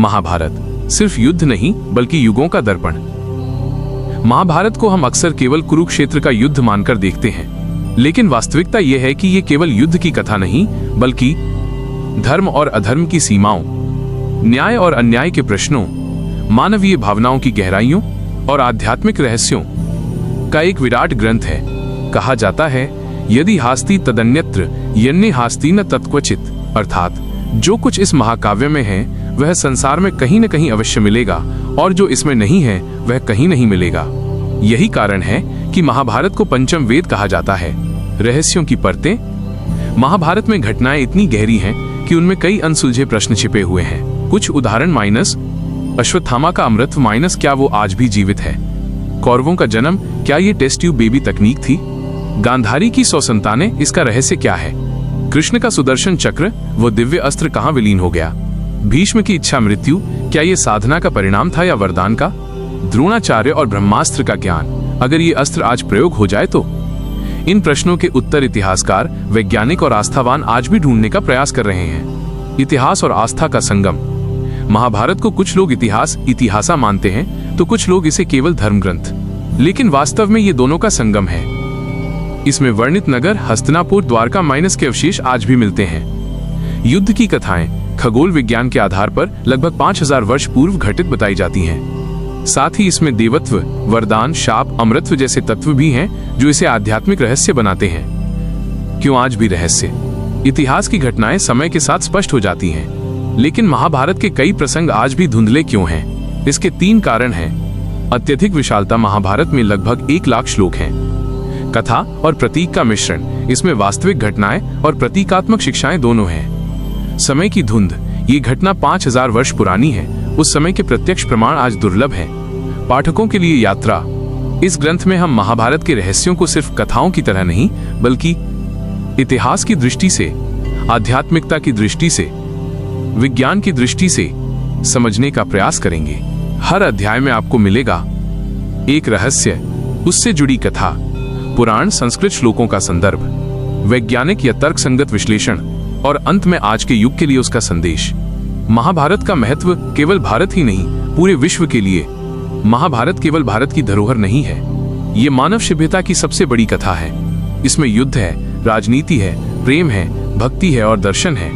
महाभारत सिर्फ युद्ध नहीं बल्कि युगों का दर्पण। महाभारत को हम अक्सर केवल कुरुक्षेत्र का युद्ध मानकर देखते हैं, लेकिन वास्तविकता यह है कि यह केवल युद्ध की कथा नहीं बल्कि धर्म और अधर्म की सीमाओं, न्याय और अन्याय के प्रश्नों, मानवीय भावनाओं की गहराइयों और आध्यात्मिक रहस्यों का एक विराट ग्रंथ है। कहा जाता है, यदि हास्ति तदन्यत्र यन्ने हास्ति न तत्क्वचित, अर्थात जो कुछ इस महाकाव्य में है वह संसार में कहीं न कहीं अवश्य मिलेगा और जो इसमें नहीं है वह कहीं नहीं मिलेगा। यही कारण है कि महाभारत को पंचम वेद कहा जाता है। रहस्यों की परतें। महाभारत में घटनाएं इतनी गहरी हैं कि उनमें कई अनसुलझे प्रश्न छिपे हुए हैं। कुछ उदाहरण माइनस अश्वत्थामा का अमृतत्व माइनस क्या वो आज भी जीवित है? कौरवों का जन्म, क्या ये टेस्ट ट्यूब बेबी तकनीक थी? गांधारी की 100 संतानें, इसका रहस्य क्या है? कृष्ण का सुदर्शन चक्र, वो दिव्य अस्त्र कहाँ विलीन हो गया? भीष्म की इच्छा मृत्यु, क्या ये साधना का परिणाम था या वरदान का? द्रोणाचार्य और ब्रह्मास्त्र का ज्ञान, अगर ये अस्त्र आज प्रयोग हो जाए तो? इन प्रश्नों के उत्तर इतिहासकार, वैज्ञानिक और आस्थावान आज भी ढूंढने का प्रयास कर रहे हैं। इतिहास और आस्था का संगम। महाभारत को कुछ लोग इतिहासा मानते हैं तो कुछ लोग इसे केवल धर्म ग्रंथ, लेकिन वास्तव में ये दोनों का संगम है। इसमें वर्णित नगर, हस्तिनापुर, द्वारका माइनस के अवशेष आज भी मिलते हैं। युद्ध की कथाएं खगोल विज्ञान के आधार पर लगभग 5000 वर्ष पूर्व घटित बताई जाती हैं। साथ ही इसमें देवत्व, वरदान, शाप, अमृतत्व जैसे तत्व भी हैं जो इसे आध्यात्मिक रहस्य बनाते हैं। क्यों आज भी रहस्य? इतिहास की घटनाएं समय के साथ स्पष्ट हो जाती हैं, लेकिन महाभारत के कई प्रसंग आज भी धुंधले क्यों हैं? इसके 3 कारण हैं। अत्यधिक विशालता। महाभारत में लगभग 1 लाख श्लोक हैं। कथा और प्रतीक का मिश्रण, इसमें वास्तविक घटनाएं और प्रतीकात्मक शिक्षाएं दोनों हैं। समय की धुंध, ये घटना 5000 वर्ष पुरानी है। उस समय के प्रत्यक्ष प्रमाण आज दुर्लभ हैं। पाठकों के लिए यात्रा। इस ग्रंथ में हम महाभारत के रहस्यों को सिर्फ कथाओं की तरह नहीं बल्कि इतिहास की दृष्टि से, आध्यात्मिकता की दृष्टि से, विज्ञान की दृष्टि से समझने का प्रयास करेंगे। हर अध्याय में आपको मिलेगा एक रहस्य, उससे जुड़ी कथा, पुराण, संस्कृत श्लोकों का संदर्भ, वैज्ञानिक या तर्कसंगत विश्लेषण और अंत में आज के युग के लिए उसका संदेश। महाभारत का महत्व केवल भारत ही नहीं, पूरे विश्व के लिए। महाभारत केवल भारत की धरोहर नहीं है, ये मानव सभ्यता की सबसे बड़ी कथा है। इसमें युद्ध है, राजनीति है, प्रेम है, भक्ति है और दर्शन है।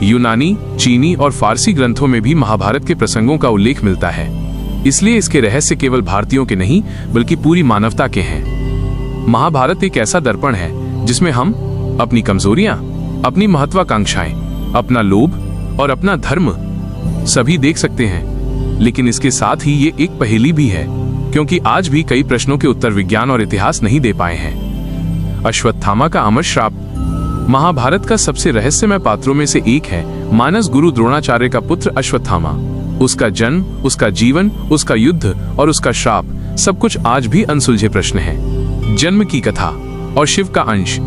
यूनानी, चीनी और फारसी ग्रंथों में भी महाभारत के प्रसंगों का उल्लेख मिलता है। इसलिए इसके रहस्य केवल भारतीयों के नहीं बल्कि पूरी मानवता के हैं। महाभारत एक ऐसा दर्पण है जिसमें हम अपनी कमजोरियां, अपनी महत्वाकांक्षाएं, अपना लोभ और अपना धर्म सभी देख सकते हैं। लेकिन इसके साथ ही ये एक पहेली भी है, क्योंकि आज भी कई प्रश्नों के उत्तर विज्ञान और इतिहास नहीं दे पाए हैं। अश्वत्थामा का अमर श्राप। महाभारत का सबसे रहस्यमय पात्रों में से एक है मानस गुरु द्रोणाचार्य का पुत्र अश्वत्थामा। उसका जन्म, उसका जीवन, उसका युद्ध और उसका श्राप, सब कुछ आज भी अनसुलझे प्रश्न हैं। जन्म की कथा और शिव का अंश।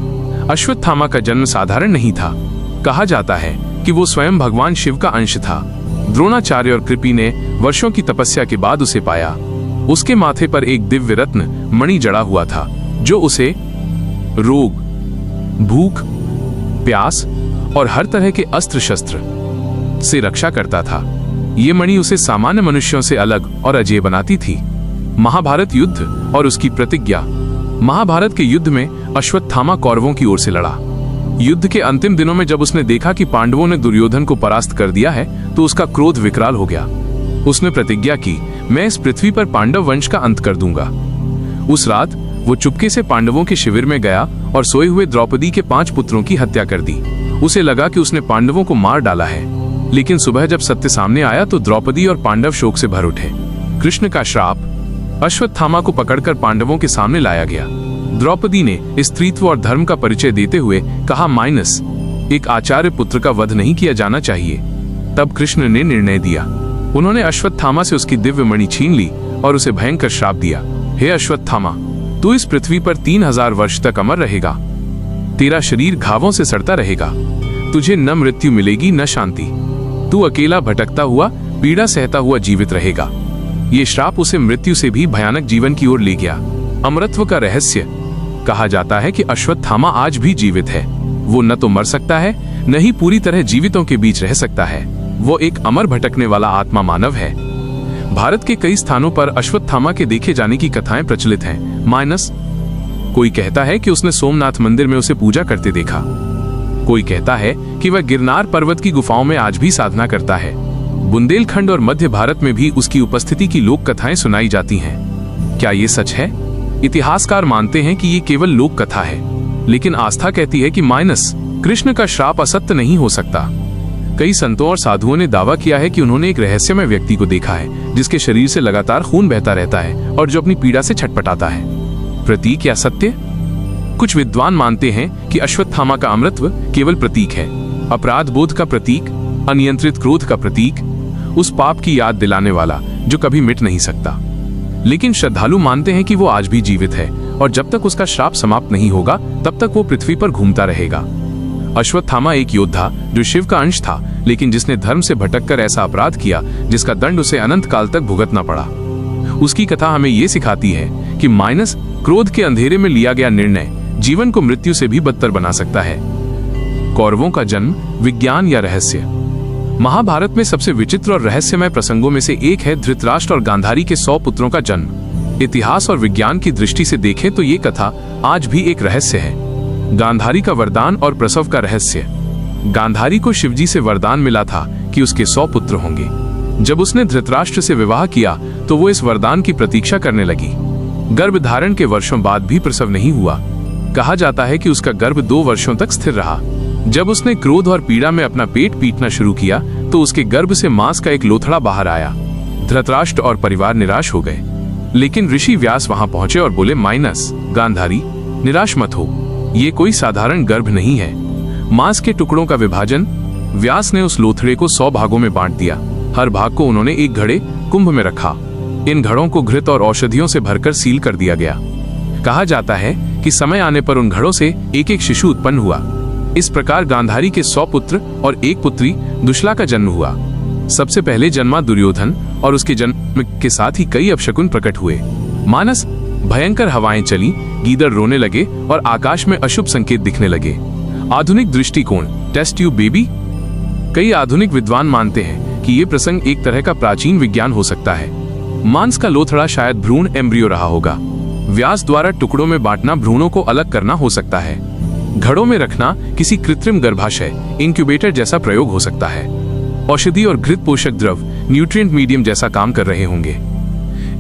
अश्वत्थामा का जन्म साधारण नहीं था। कहा जाता है कि वो स्वयं भगवान शिव का अंश था। द्रोणाचार्य और कृपि ने वर्षों की तपस्या के बाद उसे पाया। उसके माथे पर एक दिव्य रत्न मणि जड़ा हुआ था जो उसे रोग, भूख, प्यास और हर तरह के अस्त्र शस्त्र से रक्षा करता था। ये मणि उसे सामान्य मनुष्यों से अलग और अजेय बनाती थी। महाभारत युद्ध और उसकी प्रतिज्ञा। महाभारत के युद्ध में अश्वत्थामा कौरवों की ओर से लड़ा। युद्ध के अंतिम दिनों में जब उसने देखा कि पांडवों ने दुर्योधन को परास्त कर दिया है तो उसका क्रोध विकराल हो गया। उसने प्रतिज्ञा की, मैं इस पृथ्वी पर पांडव वंश का अंत कर दूंगा। उस रात वो चुपके से पांडवों के शिविर में गया और सोए हुए द्रौपदी के 5 पुत्रों की हत्या कर दी। उसे लगा कि उसने पांडवों को मार डाला है, लेकिन सुबह जब सत्य सामने आया तो द्रौपदी और पांडव शोक से भर उठे। कृष्ण का श्राप। अश्वत्थामा को पकड़कर पांडवों के सामने लाया गया। द्रौपदी ने स्त्रीत्व और धर्म का परिचय देते हुए कहा, माइनस एक आचार्य पुत्र का वध नहीं किया जाना चाहिए। तब कृष्ण ने निर्णय दिया। उन्होंने अश्वत्थामा से उसकी दिव्य मणि छीन ली और उसे भयंकर श्राप दिया, हे अश्वत्थामा, तू इस पृथ्वी पर 3000 वर्ष तक अमर रहेगा। तेरा शरीर घावों से सड़ता रहेगा। तुझे न मृत्यु मिलेगी न शांति। तू अकेला भटकता हुआ, पीड़ा सहता हुआ जीवित रहेगा। ये श्राप उसे मृत्यु से भी भयानक जीवन की ओर ले गया। अमरत्व का रहस्य। कहा जाता है कि अश्वत्थामा आज भी जीवित है। वो न तो मर सकता है, न ही पूरी तरह जीवितों के बीच रह सकता है। वो एक अमर भटकने वाला आत्मा मानव है। भारत के कई स्थानों पर अश्वत्थामा के देखे जाने की कथाएं प्रचलित हैं। माइनस कोई कहता है कि उसने सोमनाथ मंदिर में उसे पूजा करते देखा। कोई कहता है कि वह गिरनार पर्वत की गुफाओं में आज भी साधना करता है। बुंदेलखंड और मध्य भारत में भी उसकी उपस्थिति की लोक कथाएं सुनाई जाती हैं। क्या ये सच है? इतिहासकार मानते हैं कि ये केवल लोक कथा है, लेकिन आस्था कहती है कि माइनस कृष्ण का श्राप असत्य नहीं हो सकता। कई संतों और साधुओं ने दावा किया है कि उन्होंने एक रहस्यमय व्यक्ति को देखा है जिसके शरीर से लगातार खून बहता रहता है और जो अपनी पीड़ा से छटपटाता है। प्रतीक या सत्य? कुछ विद्वान मानते हैं कि अश्वत्थामा का अमृतत्व केवल प्रतीक है, अपराध बोध का प्रतीक, अनियंत्रित क्रोध का प्रतीक, उस पाप की याद दिलाने वाला जो कभी मिट नहीं सकता। लेकिन श्रद्धालु मानते हैं कि वो आज भी जीवित है और जब तक उसका श्राप समाप्त नहीं होगा तब तक वो पृथ्वी पर घूमता रहेगा। अश्वत्थामा एक योद्धा जो शिव का अंश था, लेकिन जिसने धर्म से भटककर ऐसा अपराध किया जिसका दंड उसे अनंत काल तक भुगतना पड़ा। उसकी कथा हमें ये सिखाती है कि माइनस क्रोध के अंधेरे में लिया गया निर्णय जीवन को मृत्यु से भी बदतर बना सकता है। कौरवों का जन्म, विज्ञान या रहस्य? महाभारत में सबसे विचित्र और रहस्यमय प्रसंगों में से एक है धृतराष्ट्र और गांधारी के 100 पुत्रों का जन्म। इतिहास और विज्ञान की दृष्टि से देखें तो ये कथा आज भी एक रहस्य है। गांधारी का वरदान और प्रसव का रहस्य। गांधारी को शिवजी से वरदान मिला था कि उसके 100 पुत्र होंगे। जब उसने धृतराष्ट्र से विवाह किया तो वो इस वरदान की प्रतीक्षा करने लगी। गर्भ धारण के वर्षों बाद भी प्रसव नहीं हुआ। कहा जाता है कि उसका गर्भ 2 वर्षों तक स्थिर रहा। जब उसने क्रोध और पीड़ा में अपना पेट पीटना शुरू किया तो उसके गर्भ से मांस का एक लोथड़ा बाहर आया। धृतराष्ट्र और परिवार निराश हो गए, लेकिन ऋषि व्यास वहां पहुंचे और बोले, माइनस गांधारी, निराश मत हो, ये कोई साधारण गर्भ नहीं है। मांस के टुकड़ों का विभाजन। व्यास ने उस लोथड़े को 100 भागों में बांट दिया। हर भाग को उन्होंने एक घड़े कुंभ में रखा। इन घड़ों को घृत और औषधियों से भरकर सील कर दिया गया। कहा जाता है कि समय आने पर उन घड़ों से एक एक शिशु उत्पन्न हुआ। इस प्रकार गांधारी के 100 पुत्र और एक पुत्री दुश्ला का जन्म हुआ। सबसे पहले जन्मा दुर्योधन और उसके जन्म के साथ ही कई अपशकुन प्रकट हुए। मानस भयंकर हवाएं चली, गीदड़ रोने लगे और आकाश में अशुभ संकेत दिखने लगे। आधुनिक दृष्टिकोण, टेस्ट ट्यूब बेबी। कई आधुनिक विद्वान मानते हैं कि ये प्रसंग एक तरह का प्राचीन विज्ञान हो सकता है। मांस का लोथड़ा शायद भ्रूण एम्ब्रियो रहा होगा। व्यास द्वारा टुकड़ों में बांटना भ्रूणों को अलग करना हो सकता है। घड़ों में रखना किसी कृत्रिम गर्भाशय, इंक्यूबेटर जैसा प्रयोग हो सकता है। औषधि और घृत पोषक द्रव, न्यूट्रिएंट मीडियम जैसा काम कर रहे होंगे।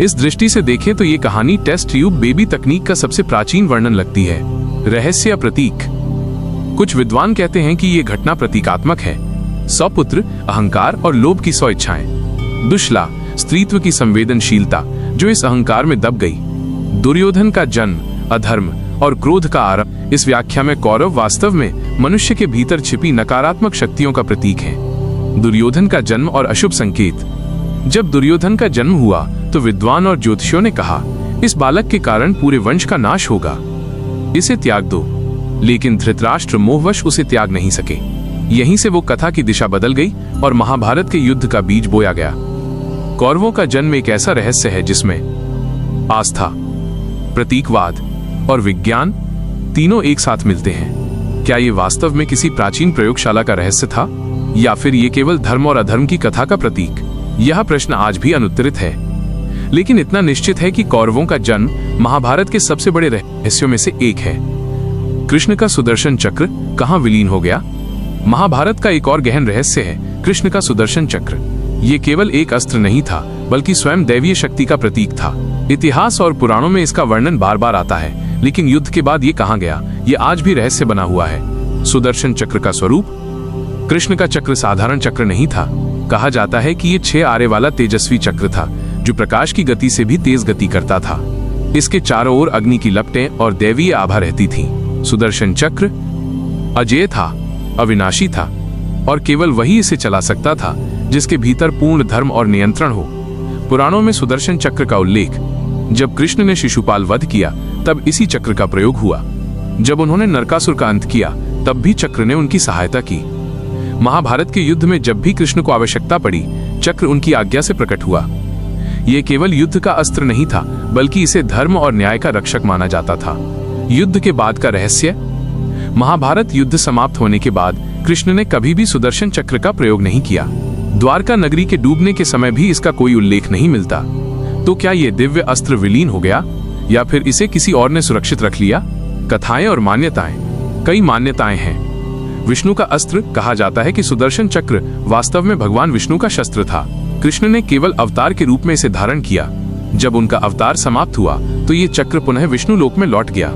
इस दृष्टि से देखें तो ये कहानी टेस्ट ट्यूब बेबी तकनीक का सबसे प्राचीन वर्णन लगती है। रहस्य या प्रतीक? कुछ विद्वान कहते हैं कि ये घटना प्रतीकात्मक है। 100 पुत्र, अहंकार और लोभ की 100 इच्छाएं। दुश्ला, स्त्रीत्व की संवेदनशीलता जो इस अहंकार में दब गई। दुर्योधन का जन्म, अधर्म और क्रोध का आरंभ। इस व्याख्या में कौरव वास्तव में मनुष्य के भीतर छिपी नकारात्मक शक्तियों का प्रतीक है। दुर्योधन का जन्म और अशुभ संकेत। जब दुर्योधन का जन्म हुआ तो विद्वान और ज्योतिषियों ने कहा, इस बालक के कारण पूरे वंश का नाश होगा, इसे त्याग दो। लेकिन धृतराष्ट्र मोहवश उसे त्याग नहीं सके। यहीं से वो कथा की दिशा बदल गई और महाभारत के युद्ध का बीज बोया गया। कौरवों का जन्म एक ऐसा रहस्य है जिसमें आस्था, प्रतीकवाद और विज्ञान तीनों एक साथ मिलते हैं। क्या ये वास्तव में किसी प्राचीन प्रयोगशाला का रहस्य था या फिर ये केवल धर्म और अधर्म की कथा का प्रतीक? यह प्रश्न आज भी अनुत्तरित है, लेकिन इतना निश्चित है कि कौरवों का जन्म महाभारत के सबसे बड़े रहस्यों में से एक है। कृष्ण का सुदर्शन चक्र कहां विलीन हो गया? महाभारत का एक और गहन रहस्य है कृष्ण का सुदर्शन चक्र। ये केवल एक अस्त्र नहीं था, बल्कि स्वयं दैवीय शक्ति का प्रतीक था। इतिहास और पुराणों में इसका वर्णन बार बार आता है, लेकिन युद्ध के बाद ये कहां गया, ये आज भी रहस्य बना हुआ है। सुदर्शन चक्र का स्वरूप? कृष्ण का चक्र साधारण चक्र नहीं था। कहा जाता है कि ये 6 आरे वाला तेजस्वी चक्र था जो प्रकाश की गति से भी तेज गति करता था। इसके चारों ओर अग्नि की लपटें और दैवीय आभा रहती थी। सुदर्शन चक्र अजेय था, अविनाशी था और केवल वही इसे चला सकता था जिसके भीतर पूर्ण धर्म और नियंत्रण हो। पुराणों में सुदर्शन चक्र का उल्लेख जब कृष्ण ने शिशुपाल वध किया तब इसी चक्र का प्रयोग हुआ। जब उन्होंने नरकासुर का अंत किया तब भी चक्र ने उनकी सहायता की। महाभारत के युद्ध में जब भी कृष्ण को आवश्यकता पड़ी, चक्र उनकी आज्ञा से प्रकट हुआ। यह केवल युद्ध का अस्त्र नहीं था, बल्कि इसे धर्म और न्याय का रक्षक माना जाता था। युद्ध के बाद का रहस्य? महाभारत युद्ध समाप्त होने के बाद कृष्ण ने कभी भी सुदर्शन चक्र का प्रयोग नहीं किया। द्वारका नगरी के डूबने के समय भी इसका कोई उल्लेख नहीं मिलता। तो क्या ये दिव्य अस्त्र विलीन हो गया या फिर इसे किसी और ने सुरक्षित रख लिया? कथाएं और मान्यताएं। कई मान्यताएं हैं। विष्णु का अस्त्र कहा जाता है कि सुदर्शन चक्र वास्तव में भगवान विष्णु का शस्त्र था। कृष्ण ने केवल अवतार के रूप में इसे धारण किया। जब उनका अवतार समाप्त हुआ तो ये चक्र पुनः विष्णु लोक में लौट गया।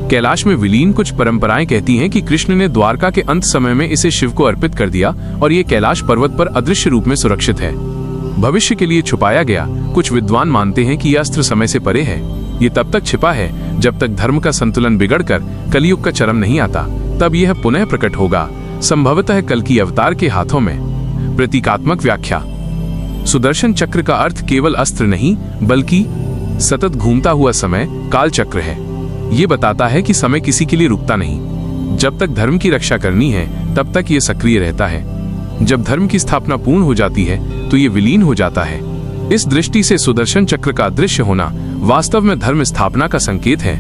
कैलाश में विलीन कुछ परंपराएं कहती हैं कि कृष्ण ने द्वारका के अंत समय में इसे शिव को अर्पित कर दिया और ये कैलाश पर्वत पर अदृश्य रूप में सुरक्षित है, भविष्य के लिए छुपाया गया। कुछ विद्वान मानते हैं कि यह अस्त्र समय से परे है। ये तब तक छिपा है जब तक धर्म का संतुलन बिगड़कर कलयुग का चरम नहीं आता, तब यह पुनः प्रकट होगा, संभवतः कल की अवतार के हाथों में। प्रतीकात्मक व्याख्या। सुदर्शन चक्र का अर्थ केवल अस्त्र नहीं बल्कि सतत घूमता हुआ समय काल चक्र है। ये बताता है कि समय किसी के लिए रुकता नहीं। जब तक धर्म की रक्षा करनी है तब तक ये सक्रिय रहता है। जब धर्म की स्थापना पूर्ण हो जाती है तो ये विलीन हो जाता है। इस दृष्टि से सुदर्शन चक्र का अदृश्य होना वास्तव में धर्म स्थापना का संकेत है।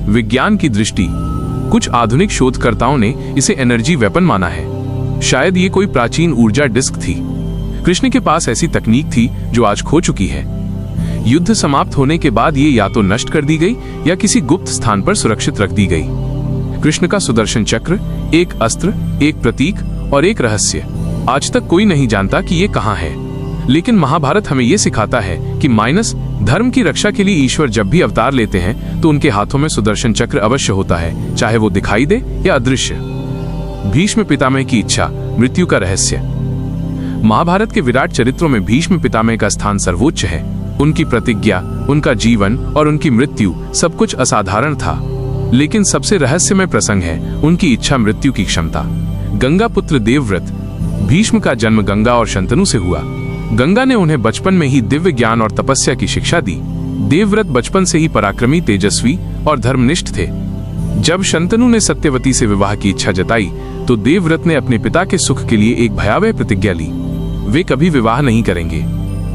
विज्ञान की दृष्टि। कुछ आधुनिक शोधकर्ताओं ने इसे एनर्जी वेपन माना है। शायद ये कोई प्राचीन ऊर्जा डिस्क थी। कृष्ण के पास ऐसी तकनीक थी जो आज खो चुकी है। युद्ध समाप्त होने के बाद ये या तो नष्ट कर दी गई या किसी गुप्त स्थान पर सुरक्षित रख दी गई। कृष्ण का सुदर्शन चक्र एक अस्त्र, एक प्रतीक और एक रहस्य। आज तक कोई नहीं जानता कि ये कहाँ है, लेकिन महाभारत हमें ये सिखाता है कि धर्म की रक्षा के लिए ईश्वर जब भी अवतार लेते हैं तो उनके हाथों में सुदर्शन चक्र अवश्य होता है, चाहे वो दिखाई दे या अदृश्य। भीष्म पितामह की इच्छा, मृत्यु का रहस्य। महाभारत के विराट चरित्रों में भीष्म पितामह का स्थान सर्वोच्च है। उनकी प्रतिज्ञा, उनका जीवन और उनकी मृत्यु सब कुछ असाधारण था, लेकिन सबसे रहस्यमय प्रसंग है उनकी इच्छा मृत्यु की क्षमता। गंगा पुत्र देवव्रत। भीष्म का जन्म गंगा और शंतनु से हुआ। गंगा ने उन्हें बचपन में ही दिव्य ज्ञान और तपस्या की शिक्षा दी। देवव्रत बचपन से ही पराक्रमी, तेजस्वी और धर्मनिष्ठ थे। जब शंतनु ने सत्यवती से विवाह की इच्छा जताई तो देवव्रत ने अपने पिता के सुख के लिए एक भयावह प्रतिज्ञा ली। वे कभी विवाह नहीं करेंगे,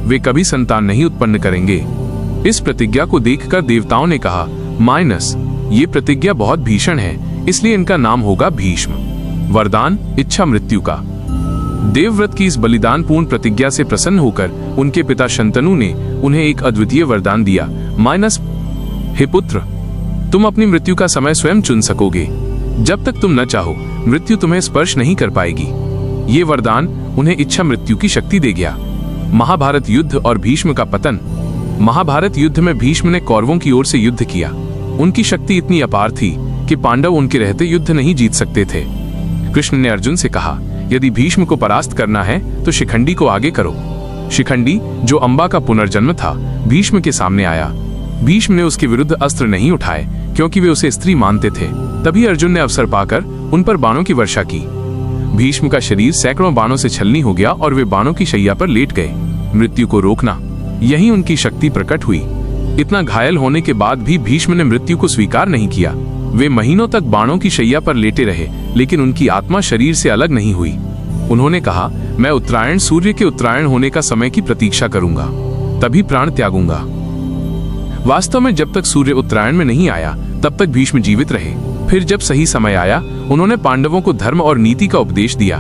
वे कभी संतान नहीं उत्पन्न करेंगे। इस प्रतिज्ञा को देखकर देवताओं ने कहा, ये प्रतिज्ञा बहुत भीषण है, इसलिए इनका नाम होगा भीष्म। वरदान, इच्छा मृत्यु का। देवव्रत की इस बलिदानपूर्ण प्रतिज्ञा से प्रसन्न होकर उनके पिता शंतनु ने उन्हें एक अद्वितीय वरदान दिया, हे पुत्र, तुम अपनी मृत्यु का समय स्वयं चुन सकोगे। जब तक तुम न चाहो मृत्यु तुम्हें स्पर्श नहीं कर पाएगी। ये वरदान उन्हें इच्छा मृत्यु की शक्ति दे गया। महाभारत युद्ध और भीष्म का पतन। महाभारत युद्ध में भीष्म ने कौरवों की ओर से युद्ध किया। उनकी शक्ति इतनी अपार थी कि पांडव उनके रहते युद्ध नहीं जीत सकते थे। कृष्ण ने अर्जुन से कहा, यदि भीष्म को परास्त करना है तो शिखंडी को आगे करो। शिखंडी, जो अंबा का पुनर्जन्म था, भीष्म के सामने आया। भीष्म ने उसके विरुद्ध अस्त्र नहीं उठाए क्योंकि वे उसे स्त्री मानते थे। तभी अर्जुन ने अवसर पाकर उन पर बाणों की वर्षा की। भीष्म का शरीर सैकड़ों बाणों से छलनी हो गया और वे बाणों की शैया पर लेट गए। मृत्यु को रोकना, यही उनकी शक्ति प्रकट हुई। इतना घायल होने के बाद भी भीष्म ने मृत्यु को स्वीकार नहीं किया। वे महीनों तक बाणों की शैया पर लेटे रहे, लेकिन उनकी आत्मा शरीर से अलग नहीं हुई। उन्होंने कहा, मैं उत्तरायण, सूर्य के उत्तरायण होने का समय की प्रतीक्षा करूंगा, तभी प्राण त्यागूंगा। वास्तव में जब तक सूर्य उत्तरायण में नहीं आया तब तक भीष्म जीवित रहे। फिर जब सही समय आया, उन्होंने पांडवों को धर्म और नीति का उपदेश दिया।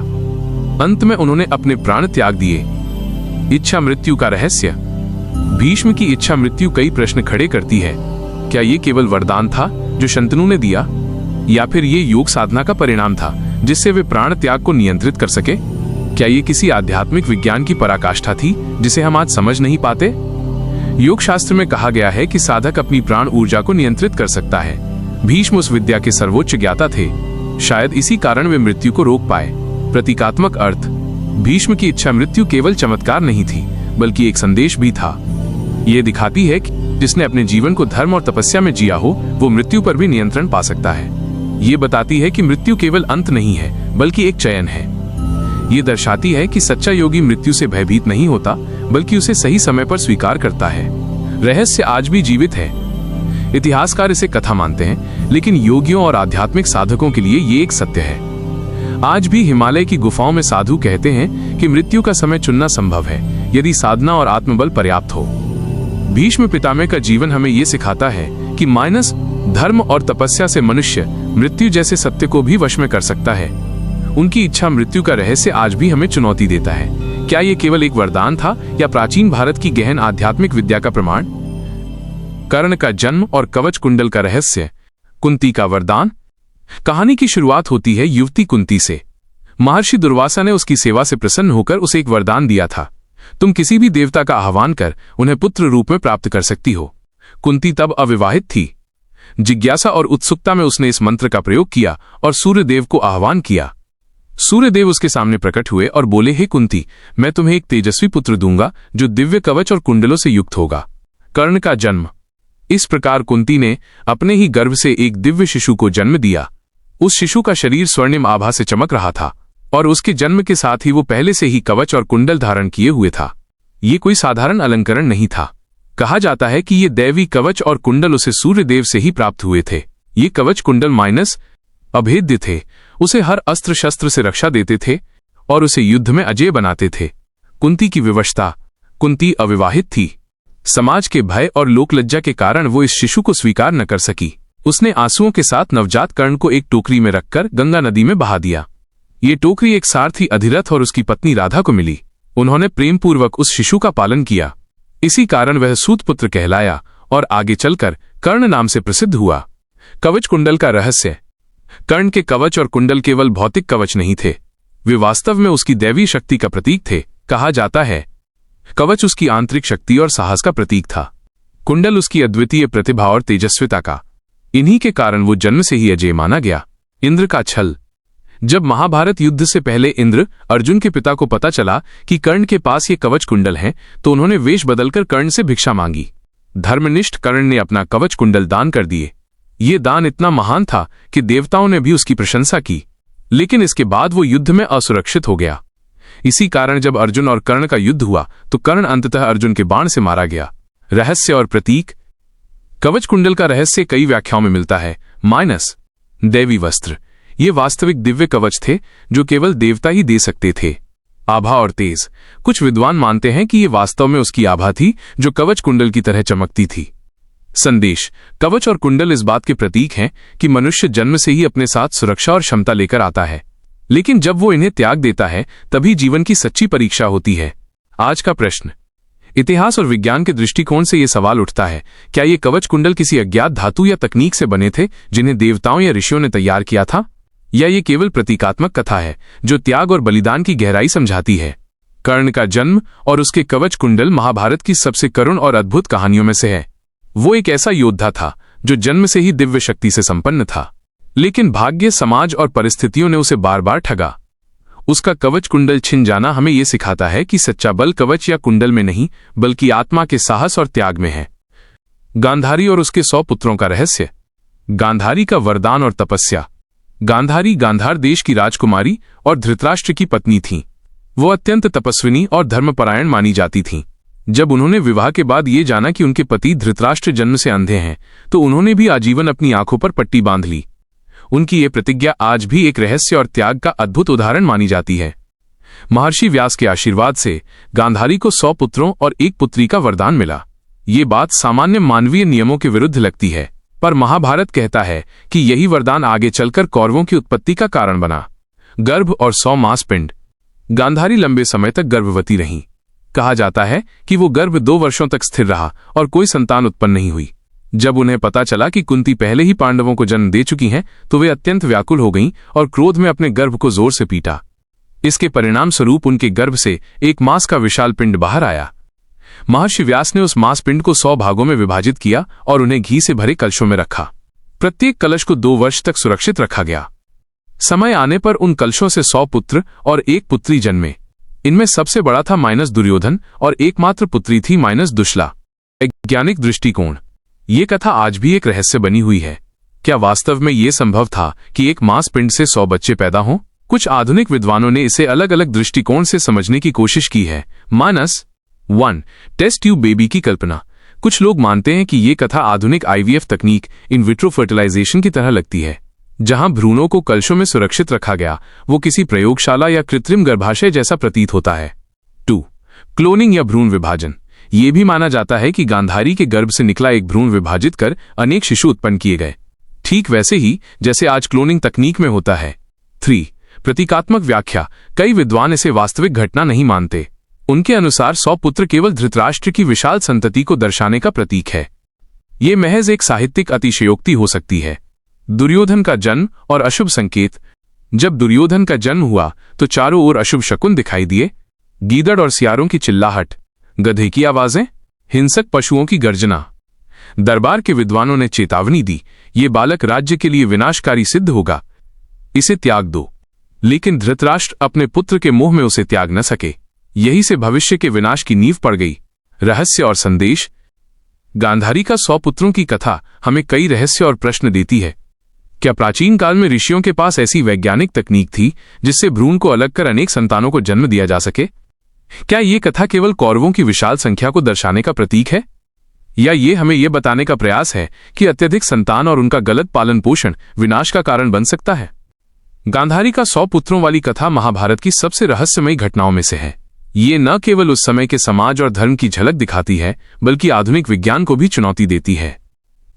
अंत में उन्होंने अपने प्राण त्याग दिए। इच्छा मृत्यु का रहस्य। भीष्म की इच्छा मृत्यु कई प्रश्न खड़े करती है। क्या ये केवल वरदान था जो शंतनु ने दिया, या फिर ये योग साधना का परिणाम था जिससे वे प्राण त्याग को नियंत्रित कर सके? क्या ये किसी आध्यात्मिक विज्ञान की पराकाष्ठा थी जिसे हम आज समझ नहीं पाते? योग शास्त्र में कहा गया है कि साधक अपनी प्राण ऊर्जा को नियंत्रित कर सकता है। भीष्म उस विद्या के सर्वोच्च ज्ञाता थे। शायद इसी कारण वे मृत्यु को रोक पाए। प्रतीकात्मक अर्थ। भीष्म की इच्छा मृत्यु केवल चमत्कार नहीं थी बल्कि एक संदेश भी था। ये दिखाती है कि जिसने अपने जीवन को धर्म और तपस्या में जिया हो वो मृत्यु पर भी नियंत्रण पा सकता है। ये बताती है कि मृत्यु केवल अंत नहीं है बल्कि एक चयन है। ये दर्शाती है कि सच्चा योगी मृत्यु से भयभीत नहीं होता बल्कि उसे सही समय पर स्वीकार करता है। रहस्य आज भी जीवित है। इतिहासकार इसे कथा मानते हैं, लेकिन योगियों और आध्यात्मिक साधकों के लिए ये एक सत्य है। आज भी हिमालय की गुफाओं में साधु कहते हैं कि मृत्यु का समय चुनना संभव है यदि साधना और आत्मबल पर्याप्त हो। भीष्म पितामह का जीवन हमें ये सिखाता है कि धर्म और तपस्या से मनुष्य मृत्यु जैसे सत्य को भी वश में कर सकता है। उनकी इच्छा मृत्यु का रहस्य आज भी हमें चुनौती देता है क्या ये केवल एक वरदान था या प्राचीन भारत की गहन आध्यात्मिक विद्या का प्रमाण? कर्ण का जन्म और कवच कुंडल का रहस्य। कुंती का वरदान। कहानी की शुरुआत होती है युवती कुंती से। महर्षि दुर्वासा ने उसकी सेवा से प्रसन्न होकर उसे एक वरदान दिया था, तुम किसी भी देवता का आह्वान कर उन्हें पुत्र रूप में प्राप्त कर सकती हो। कुंती तब अविवाहित थी। जिज्ञासा और उत्सुकता में उसने इस मंत्र का प्रयोग किया और सूर्यदेव को आह्वान किया। सूर्यदेव उसके सामने प्रकट हुए और बोले, हे कुंती, मैं तुम्हें एक तेजस्वी पुत्र दूंगा जो दिव्य कवच और कुंडलों से युक्त होगा। कर्ण का जन्म। इस प्रकार कुंती ने अपने ही गर्भ से एक दिव्य शिशु को जन्म दिया। उस शिशु का शरीर स्वर्णिम आभा से चमक रहा था और उसके जन्म के साथ ही वो पहले से ही कवच और कुंडल धारण किए हुए था। ये कोई साधारण अलंकरण नहीं था। कहा जाता है कि ये दैवी कवच और कुंडल उसे सूर्यदेव से ही प्राप्त हुए थे। ये कवच कुंडल माइनस अभेद्य थे, उसे हर अस्त्र शस्त्र से रक्षा देते थे और उसे युद्ध में अजेय बनाते थे। कुंती की विवशता। कुंती अविवाहित थी। समाज के भय और लोकलज्जा के कारण वो इस शिशु को स्वीकार न कर सकी। उसने आंसुओं के साथ नवजात कर्ण को एक टोकरी में रखकर गंगा नदी में बहा दिया। ये टोकरी एक सारथी अधिरथ और उसकी पत्नी राधा को मिली। उन्होंने प्रेमपूर्वक उस शिशु का पालन किया। इसी कारण वह सूतपुत्र कहलाया और आगे चलकर कर्ण नाम से प्रसिद्ध हुआ। कवच कुंडल का रहस्य। कर्ण के कवच और कुंडल केवल भौतिक कवच नहीं थे, वे वास्तव में उसकी दैवी शक्ति का प्रतीक थे। कहा जाता है कवच उसकी आंतरिक शक्ति और साहस का प्रतीक था, कुंडल उसकी अद्वितीय प्रतिभा और तेजस्विता का। इन्हीं के कारण वो जन्म से ही अजेय माना गया। इंद्र का छल। जब महाभारत युद्ध से पहले इंद्र अर्जुन के पिता को पता चला कि कर्ण के पास ये कवच कुंडल हैं, तो उन्होंने वेश बदलकर कर्ण से भिक्षा मांगी। धर्मनिष्ठ कर्ण ने अपना कवच कुंडल दान कर दिए। ये दान इतना महान था कि देवताओं ने भी उसकी प्रशंसा की, लेकिन इसके बाद वो युद्ध में असुरक्षित हो गया। इसी कारण जब अर्जुन और कर्ण का युद्ध हुआ तो कर्ण अंततः अर्जुन के बाण से मारा गया। रहस्य और प्रतीक। कवच कुंडल का रहस्य कई व्याख्याओं में मिलता है। माइनस दैवी वस्त्र। ये वास्तविक दिव्य कवच थे जो केवल देवता ही दे सकते थे। आभा और तेज। कुछ विद्वान मानते हैं कि ये वास्तव में उसकी आभा थी जो कवच कुंडल की तरह चमकती थी। संदेश। कवच और कुंडल इस बात के प्रतीक हैं कि मनुष्य जन्म से ही अपने साथ सुरक्षा और क्षमता लेकर आता है, लेकिन जब वो इन्हें त्याग देता है तभी जीवन की सच्ची परीक्षा होती है। आज का प्रश्न। इतिहास और विज्ञान के दृष्टिकोण से ये सवाल उठता है, क्या ये कवच कुंडल किसी अज्ञात धातु या तकनीक से बने थे जिन्हें देवताओं या ऋषियों ने तैयार किया था, या ये केवल प्रतीकात्मक कथा है जो त्याग और बलिदान की गहराई समझाती है? कर्ण का जन्म और उसके कवच कुंडल महाभारत की सबसे करुण और अद्भुत कहानियों में से है। वो एक ऐसा योद्धा था जो जन्म से ही दिव्य शक्ति से संपन्न था, लेकिन भाग्य, समाज और परिस्थितियों ने उसे बार बार ठगा। उसका कवच कुंडल छिन जाना हमें यह सिखाता है कि सच्चा बल कवच या कुंडल में नहीं, बल्कि आत्मा के साहस और त्याग में है। गांधारी और उसके 100 पुत्रों का रहस्य। गांधारी का वरदान और तपस्या। गांधारी गांधार देश की राजकुमारी और धृतराष्ट्र की पत्नी थीं। वो अत्यंत तपस्विनी और धर्मपरायण मानी जाती थीं। जब उन्होंने विवाह के बाद ये जाना कि उनके पति धृतराष्ट्र जन्म से अंधे हैं, तो उन्होंने भी आजीवन अपनी आंखों पर पट्टी बांध ली। उनकी ये प्रतिज्ञा आज भी एक रहस्य और त्याग का अद्भुत उदाहरण मानी जाती है। महर्षि व्यास के आशीर्वाद से गांधारी को 100 पुत्रों और 1 पुत्री का वरदान मिला। ये बात सामान्य मानवीय नियमों के विरुद्ध लगती है, पर महाभारत कहता है कि यही वरदान आगे चलकर कौरवों की उत्पत्ति का कारण बना। गर्भ और 100 मांस पिंड। गांधारी लंबे समय तक गर्भवती रहीं। कहा जाता है कि वो गर्भ 2 वर्षों तक स्थिर रहा और कोई संतान उत्पन्न नहीं हुई। जब उन्हें पता चला कि कुंती पहले ही पांडवों को जन्म दे चुकी हैं, तो वे अत्यंत व्याकुल हो गईं और क्रोध में अपने गर्भ को जोर से पीटा। इसके परिणाम स्वरूप उनके गर्भ से एक मांस का विशाल पिंड बाहर आया। महर्षि व्यास ने उस मांस पिंड को 100 भागों में विभाजित किया और उन्हें घी से भरे कलशों में रखा। प्रत्येक कलश को 2 वर्ष तक सुरक्षित रखा गया। समय आने पर उन कलशों से 100 पुत्र और 1 पुत्री जन्मे। इनमें सबसे बड़ा था माइनस दुर्योधन और एकमात्र पुत्री थी माइनस दुश्ला। वैज्ञानिक दृष्टिकोण। ये कथा आज भी एक रहस्य बनी हुई है। क्या वास्तव में ये संभव था कि एक मांस पिंड से 100 बच्चे पैदा हों? कुछ आधुनिक विद्वानों ने इसे अलग अलग दृष्टिकोण से समझने की कोशिश की है। -1 टेस्ट ट्यूब बेबी की कल्पना। कुछ लोग मानते हैं कि ये कथा आधुनिक IVF तकनीक इन विट्रो फर्टिलाइजेशन की तरह लगती है, जहां भ्रूणों को कलशों में सुरक्षित रखा गया। वो किसी प्रयोगशाला या कृत्रिम गर्भाशय जैसा प्रतीत होता है। 2 क्लोनिंग या भ्रूण विभाजन। ये भी माना जाता है कि गांधारी के गर्भ से निकला एक भ्रूण विभाजित कर अनेक शिशु उत्पन्न किए गए, ठीक वैसे ही जैसे आज क्लोनिंग तकनीक में होता है। 3 प्रतीकात्मक व्याख्या। कई विद्वान इसे वास्तविक घटना नहीं मानते, उनके अनुसार 100 पुत्र केवल धृतराष्ट्र की विशाल संतति को दर्शाने का प्रतीक है। ये महज एक साहित्यिक अतिशयोक्ति हो सकती है। दुर्योधन का जन्म और अशुभ संकेत। जब दुर्योधन का जन्म हुआ तो चारों ओर अशुभ शकुन दिखाई दिए। गीदड़ और सियारों की चिल्लाहट, गधे की आवाजें, हिंसक पशुओं की गर्जना। दरबार के विद्वानों ने चेतावनी दी, ये बालक राज्य के लिए विनाशकारी सिद्ध होगा, इसे त्याग दो। लेकिन धृतराष्ट्र अपने पुत्र के मोह में उसे त्याग न सके। यही से भविष्य के विनाश की नींव पड़ गई। रहस्य और संदेश। गांधारी का 100 पुत्रों की कथा हमें कई रहस्य और प्रश्न देती है। क्या प्राचीन काल में ऋषियों के पास ऐसी वैज्ञानिक तकनीक थी जिससे भ्रूण को अलग कर अनेक संतानों को जन्म दिया जा सके? क्या ये कथा केवल कौरवों की विशाल संख्या को दर्शाने का प्रतीक है, या ये हमें यह बताने का प्रयास है कि अत्यधिक संतान और उनका गलत पालन पोषण विनाश का कारण बन सकता है? गांधारी का 100 पुत्रों वाली कथा महाभारत की सबसे रहस्यमयी घटनाओं में से है। ये न केवल उस समय के समाज और धर्म की झलक दिखाती है, बल्कि आधुनिक विज्ञान को भी चुनौती देती है।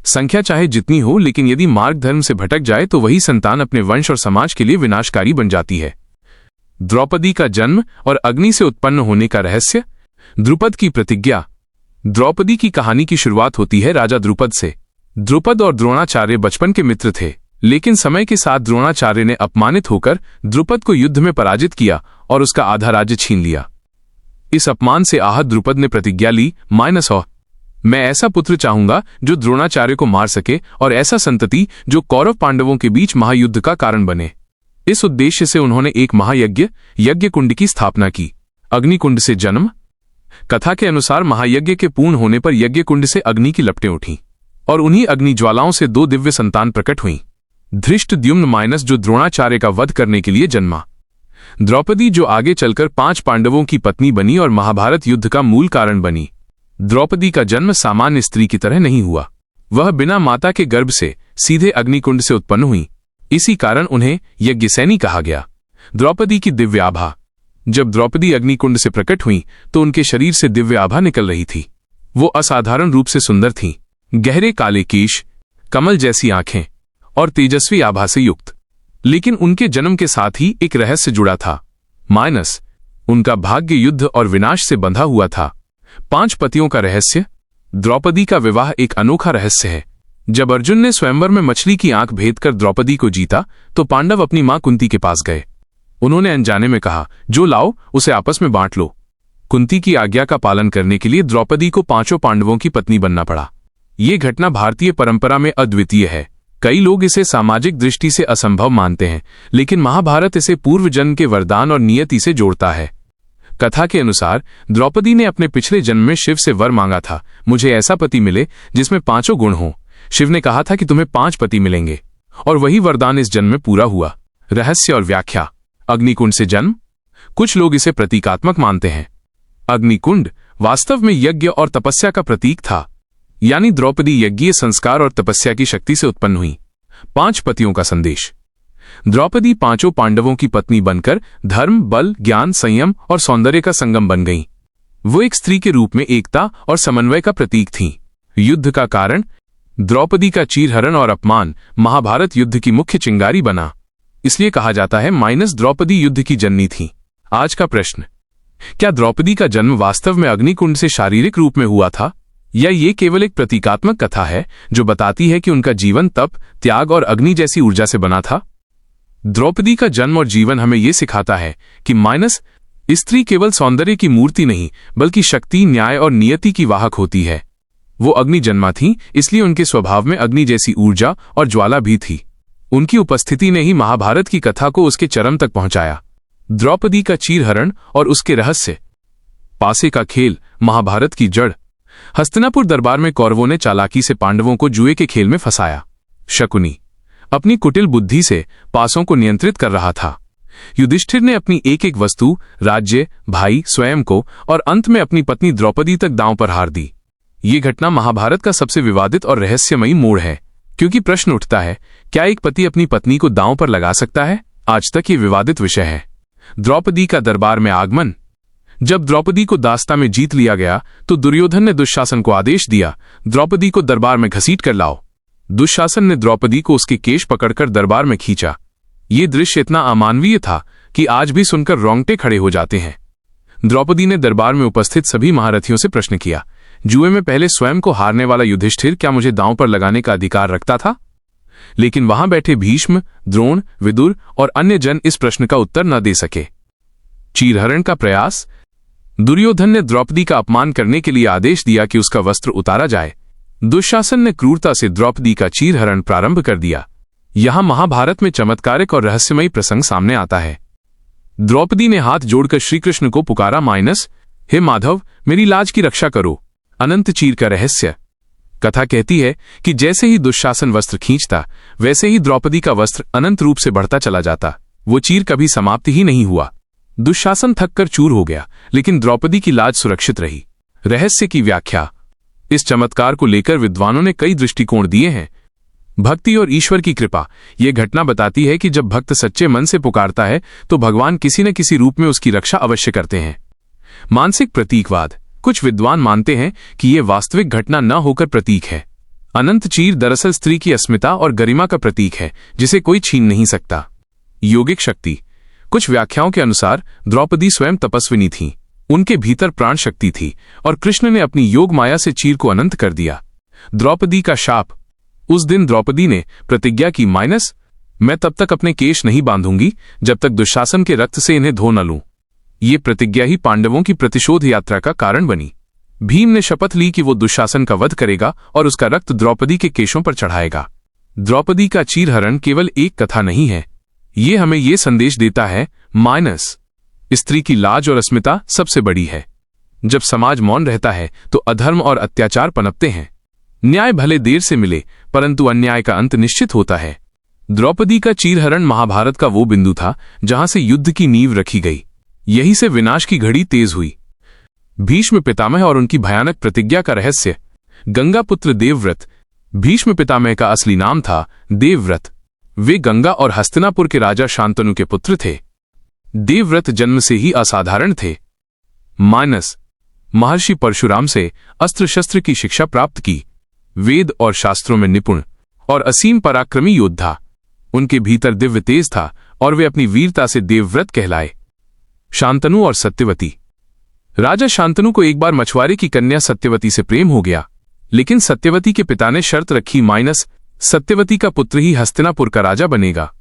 संख्या चाहे जितनी हो, लेकिन यदि मार्ग धर्म से भटक जाए तो वही संतान अपने वंश और समाज के लिए विनाशकारी बन जाती है। द्रौपदी का जन्म और अग्नि से उत्पन्न होने का रहस्य। द्रुपद की प्रतिज्ञा। द्रौपदी की कहानी की शुरुआत होती है राजा द्रुपद से। द्रुपद और द्रोणाचार्य बचपन के मित्र थे, लेकिन समय के साथ द्रोणाचार्य ने अपमानित होकर द्रुपद को युद्ध में पराजित किया और उसका आधा राज्य छीन लिया। इस अपमान से आहत द्रुपद ने प्रतिज्ञा ली, मैं ऐसा पुत्र चाहूंगा जो द्रोणाचार्य को मार सके और ऐसा संतति जो कौरव पांडवों के बीच महायुद्ध का कारण बने। इस उद्देश्य से उन्होंने एक महायज्ञ यज्ञ कुंड की स्थापना की। अग्निकुंड से जन्म। कथा के अनुसार महायज्ञ के पूर्ण होने पर यज्ञ कुंड से अग्नि की लपटें उठीं और उन्हीं अग्नि ज्वालाओं से 2 दिव्य संतान प्रकट हुईं। धृष्टद्युम्न जो द्रोणाचार्य का वध करने के लिए जन्मा। द्रौपदी जो आगे चलकर 5 पांडवों की पत्नी बनी और महाभारत युद्ध का मूल कारण बनी। द्रौपदी का जन्म सामान्य स्त्री की तरह नहीं हुआ, वह बिना माता के गर्भ से सीधे अग्निकुंड से उत्पन्न हुई। इसी कारण उन्हें यज्ञसैनी कहा गया। द्रौपदी की दिव्य आभा। जब द्रौपदी अग्निकुंड से प्रकट हुई तो उनके शरीर से दिव्य आभा निकल रही थी। वो असाधारण रूप से सुंदर थीं, गहरे काले केश, कमल जैसी आंखें और तेजस्वी आभा से युक्त। लेकिन उनके जन्म के साथ ही एक रहस्य जुड़ा था। उनका भाग्य युद्ध और विनाश से बंधा हुआ था। 5 पतियों का रहस्य। द्रौपदी का विवाह एक अनोखा रहस्य है। जब अर्जुन ने स्वयंवर में मछली की आंख भेद कर द्रौपदी को जीता तो पांडव अपनी मां कुंती के पास गए। उन्होंने अनजाने में कहा, जो लाओ उसे आपस में बांट लो। कुंती की आज्ञा का पालन करने के लिए द्रौपदी को 5 पांडवों की पत्नी बनना पड़ा। ये घटना भारतीय परंपरा में अद्वितीय है। कई लोग इसे सामाजिक दृष्टि से असंभव मानते हैं, लेकिन महाभारत इसे पूर्व जन्म के वरदान और नियति से जोड़ता है। कथा के अनुसार द्रौपदी ने अपने पिछले जन्म में शिव से वर मांगा था, मुझे ऐसा पति मिले जिसमें 5 गुण हों। शिव ने कहा था कि तुम्हें 5 पति मिलेंगे, और वही वरदान इस जन्म में पूरा हुआ। रहस्य और व्याख्या। अग्निकुंड से जन्म। कुछ लोग इसे प्रतीकात्मक मानते हैं। अग्निकुंड वास्तव में यज्ञ और तपस्या का प्रतीक था, यानी द्रौपदी यज्ञीय संस्कार और तपस्या की शक्ति से उत्पन्न हुई। 5 पतियों का संदेश। द्रौपदी 5 पांडवों की पत्नी बनकर धर्म, बल, ज्ञान, संयम और सौंदर्य का संगम बन गईं। वो एक स्त्री के रूप में एकता और समन्वय का प्रतीक थीं। युद्ध का कारण। द्रौपदी का चीरहरण और अपमान महाभारत युद्ध की मुख्य चिंगारी बना। इसलिए कहा जाता है द्रौपदी युद्ध की जननी थी। आज का प्रश्न, क्या द्रौपदी का जन्म वास्तव में अग्निकुंड से शारीरिक रूप में हुआ था, या ये केवल एक प्रतीकात्मक कथा है जो बताती है कि उनका जीवन तप, त्याग और अग्नि जैसी ऊर्जा से बना था? द्रौपदी का जन्म और जीवन हमें यह सिखाता है कि स्त्री केवल सौंदर्य की मूर्ति नहीं, बल्कि शक्ति, न्याय और नियति की वाहक होती है। वो अग्नि जन्मा थीं, इसलिए उनके स्वभाव में अग्नि जैसी ऊर्जा और ज्वाला भी थी। उनकी उपस्थिति ने ही महाभारत की कथा को उसके चरम तक पहुंचाया। द्रौपदी का चीरहरण और उसके रहस्य। पासे का खेल महाभारत की जड़। हस्तिनापुर दरबार में कौरवों ने चालाकी से पांडवों को जुए के खेल में फंसाया। शकुनी अपनी कुटिल बुद्धि से पासों को नियंत्रित कर रहा था। युधिष्ठिर ने अपनी एक एक वस्तु, राज्य, भाई, स्वयं को और अंत में अपनी पत्नी द्रौपदी तक दांव पर हार दी। ये घटना महाभारत का सबसे विवादित और रहस्यमयी मोड़ है, क्योंकि प्रश्न उठता है, क्या एक पति अपनी पत्नी को दांव पर लगा सकता है? आज तक ये विवादित विषय है। द्रौपदी का दरबार में आगमन। जब द्रौपदी को दास्ता में जीत लिया गया तो दुर्योधन ने दुशासन को आदेश दिया, द्रौपदी को दरबार में घसीट कर लाओ। दुशासन ने द्रौपदी को उसके केश पकड़कर दरबार में खींचा। ये दृश्य इतना अमानवीय था कि आज भी सुनकर रोंगटे खड़े हो जाते हैं। द्रौपदी ने दरबार में उपस्थित सभी महारथियों से प्रश्न किया, जुए में पहले स्वयं को हारने वाला युधिष्ठिर क्या मुझे दांव पर लगाने का अधिकार रखता था? लेकिन वहां बैठे भीष्म, द्रोण, विदुर और अन्य जन इस प्रश्न का उत्तर न दे सके। चीरहरण का प्रयास। दुर्योधन ने द्रौपदी का अपमान करने के लिए आदेश दिया कि उसका वस्त्र उतारा जाए। दुशासन ने क्रूरता से द्रौपदी का चीरहरण प्रारंभ कर दिया। यहां महाभारत में चमत्कारिक और रहस्यमयी प्रसंग सामने आता है। द्रौपदी ने हाथ जोड़कर श्रीकृष्ण को पुकारा, हे माधव, मेरी लाज की रक्षा करो। अनंत चीर का रहस्य। कथा कहती है कि जैसे ही दुशासन वस्त्र खींचता, वैसे ही द्रौपदी का वस्त्र अनंत रूप से बढ़ता चला जाता। वो चीर कभी समाप्ति ही नहीं हुआ। दुशासन थककर चूर हो गया, लेकिन द्रौपदी की लाज सुरक्षित रही। रहस्य की व्याख्या। इस चमत्कार को लेकर विद्वानों ने कई दृष्टिकोण दिए हैं। भक्ति और ईश्वर की कृपा। यह घटना बताती है कि जब भक्त सच्चे मन से पुकारता है तो भगवान किसी न किसी रूप में उसकी रक्षा अवश्य करते हैं। मानसिक प्रतीकवाद। कुछ विद्वान मानते हैं कि यह वास्तविक घटना न होकर प्रतीक है। अनंत चीर दरअसल स्त्री की अस्मिता और गरिमा का प्रतीक है, जिसे कोई छीन नहीं सकता। योगिक शक्ति। कुछ व्याख्याओं के अनुसार द्रौपदी स्वयं तपस्विनी थीं। उनके भीतर प्राण शक्ति थी और कृष्ण ने अपनी योग माया से चीर को अनंत कर दिया। द्रौपदी का शाप। उस दिन द्रौपदी ने प्रतिज्ञा की, मैं तब तक अपने केश नहीं बांधूंगी जब तक दुशासन के रक्त से इन्हें धो न लूं। ये प्रतिज्ञा ही पांडवों की प्रतिशोध यात्रा का कारण बनी। भीम ने शपथ ली कि वो दुशासन का वध करेगा और उसका रक्त द्रौपदी के केशों पर चढ़ाएगा। द्रौपदी का चीरहरण केवल एक कथा नहीं है, ये हमें ये संदेश देता है, स्त्री की लाज और अस्मिता सबसे बड़ी है। जब समाज मौन रहता है तो अधर्म और अत्याचार पनपते हैं। न्याय भले देर से मिले, परंतु अन्याय का अंत निश्चित होता है। द्रौपदी का चीरहरण महाभारत का वो बिंदु था जहां से युद्ध की नींव रखी गई। यहीं से विनाश की घड़ी तेज हुई। भीष्म पितामह और उनकी भयानक प्रतिज्ञा का रहस्य। गंगापुत्र देवव्रत। भीष्म पितामह का असली नाम था देवव्रत। वे गंगा और हस्तिनापुर के राजा शांतनु के पुत्र थे। देवव्रत जन्म से ही असाधारण थे। महर्षि परशुराम से अस्त्र शस्त्र की शिक्षा प्राप्त की। वेद और शास्त्रों में निपुण और असीम पराक्रमी योद्धा। उनके भीतर दिव्य तेज था और वे अपनी वीरता से देवव्रत कहलाए। शांतनु और सत्यवती। राजा शांतनु को एक बार मछुआरे की कन्या सत्यवती से प्रेम हो गया, लेकिन सत्यवती के पिता ने शर्त रखी, सत्यवती का पुत्र ही हस्तिनापुर का राजा बनेगा।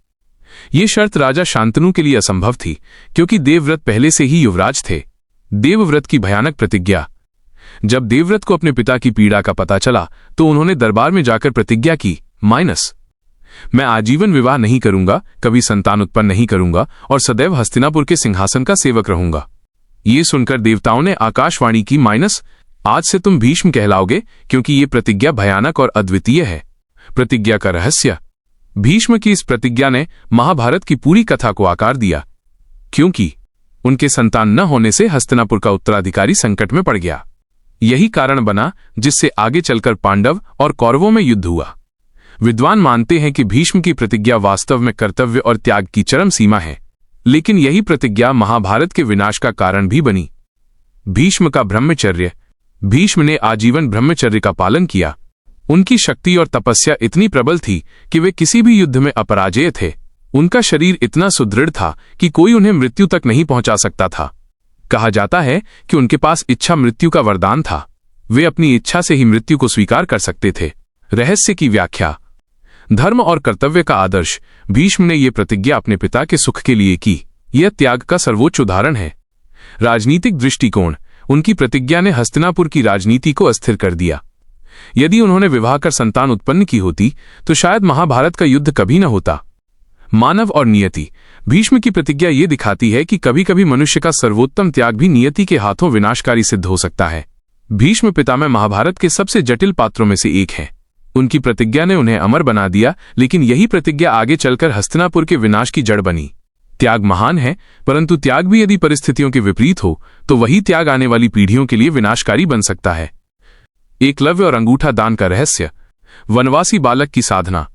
ये शर्त राजा शांतनु के लिए असंभव थी, क्योंकि देवव्रत पहले से ही युवराज थे। देवव्रत की भयानक प्रतिज्ञा। जब देवव्रत को अपने पिता की पीड़ा का पता चला तो उन्होंने दरबार में जाकर प्रतिज्ञा की, मैं आजीवन विवाह नहीं करूंगा, कभी संतान उत्पन्न नहीं करूंगा और सदैव हस्तिनापुर के सिंहासन का सेवक रहूंगा। ये सुनकर देवताओं ने आकाशवाणी की, आज से तुम भीष्म कहलाओगे, क्योंकि ये प्रतिज्ञा भयानक और अद्वितीय है। प्रतिज्ञा का रहस्य। भीष्म की इस प्रतिज्ञा ने महाभारत की पूरी कथा को आकार दिया, क्योंकि उनके संतान न होने से हस्तिनापुर का उत्तराधिकारी संकट में पड़ गया। यही कारण बना जिससे आगे चलकर पांडव और कौरवों में युद्ध हुआ। विद्वान मानते हैं कि भीष्म की प्रतिज्ञा वास्तव में कर्तव्य और त्याग की चरम सीमा है, लेकिन यही प्रतिज्ञा महाभारत के विनाश का कारण भी बनी। भीष्म का ब्रह्मचर्य। भीष्म ने आजीवन ब्रह्मचर्य का पालन किया। उनकी शक्ति और तपस्या इतनी प्रबल थी कि वे किसी भी युद्ध में अपराजेय थे। उनका शरीर इतना सुदृढ़ था कि कोई उन्हें मृत्यु तक नहीं पहुंचा सकता था। कहा जाता है कि उनके पास इच्छा मृत्यु का वरदान था। वे अपनी इच्छा से ही मृत्यु को स्वीकार कर सकते थे। रहस्य की व्याख्या। धर्म और कर्तव्य का आदर्श। भीष्म ने यह प्रतिज्ञा अपने पिता के सुख के लिए की। यह त्याग का सर्वोच्च उदाहरण है। राजनीतिक दृष्टिकोण। उनकी प्रतिज्ञा ने हस्तिनापुर की राजनीति को अस्थिर कर दिया। यदि उन्होंने विवाह कर संतान उत्पन्न की होती तो शायद महाभारत का युद्ध कभी न होता। मानव और नियति। भीष्म की प्रतिज्ञा ये दिखाती है कि कभी कभी मनुष्य का सर्वोत्तम त्याग भी नियति के हाथों विनाशकारी सिद्ध हो सकता है। भीष्म पितामह महाभारत के सबसे जटिल पात्रों में से एक हैं। उनकी प्रतिज्ञा ने उन्हें अमर बना दिया, लेकिन यही प्रतिज्ञा आगे चलकर हस्तिनापुर के विनाश की जड़ बनी। त्याग महान है, परंतु त्याग भी यदि परिस्थितियों के विपरीत हो तो वही त्याग आने वाली पीढ़ियों के लिए विनाशकारी बन सकता है। एकलव्य और अंगूठा दान का रहस्य। वनवासी बालक की साधना।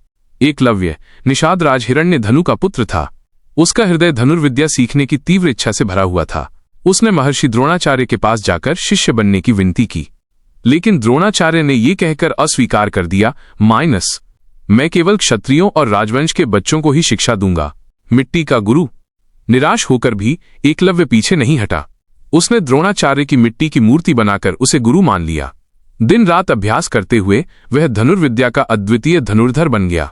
एकलव्य निषाद राज हिरण्यधनु का पुत्र था। उसका हृदय धनुर्विद्या सीखने की तीव्र इच्छा से भरा हुआ था। उसने महर्षि द्रोणाचार्य के पास जाकर शिष्य बनने की विनती की, लेकिन द्रोणाचार्य ने यह कहकर अस्वीकार कर दिया, मैं केवल क्षत्रियों और राजवंश के बच्चों को ही शिक्षा दूंगा। मिट्टी का गुरु। निराश होकर भी एकलव्य पीछे नहीं हटा। उसने द्रोणाचार्य की मिट्टी की मूर्ति बनाकर उसे गुरु मान लिया। दिन रात अभ्यास करते हुए वह धनुर्विद्या का अद्वितीय धनुर्धर बन गया।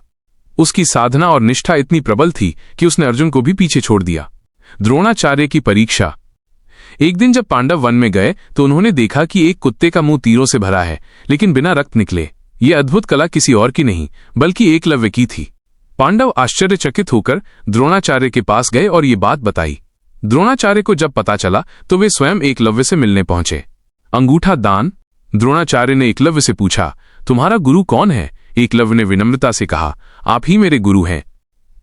उसकी साधना और निष्ठा इतनी प्रबल थी कि उसने अर्जुन को भी पीछे छोड़ दिया। द्रोणाचार्य की परीक्षा। एक दिन जब पांडव वन में गए तो उन्होंने देखा कि एक कुत्ते का मुंह तीरों से भरा है, लेकिन बिना रक्त निकले। यह अद्भुत कला किसी और की नहीं बल्कि एकलव्य की थी। पांडव आश्चर्यचकित होकर द्रोणाचार्य के पास गए और ये बात बताई। द्रोणाचार्य को जब पता चला तो वे स्वयं एकलव्य से मिलने पहुंचे। अंगूठा दान। द्रोणाचार्य ने एकलव्य से पूछा, तुम्हारा गुरु कौन है? एकलव्य ने विनम्रता से कहा, आप ही मेरे गुरु हैं।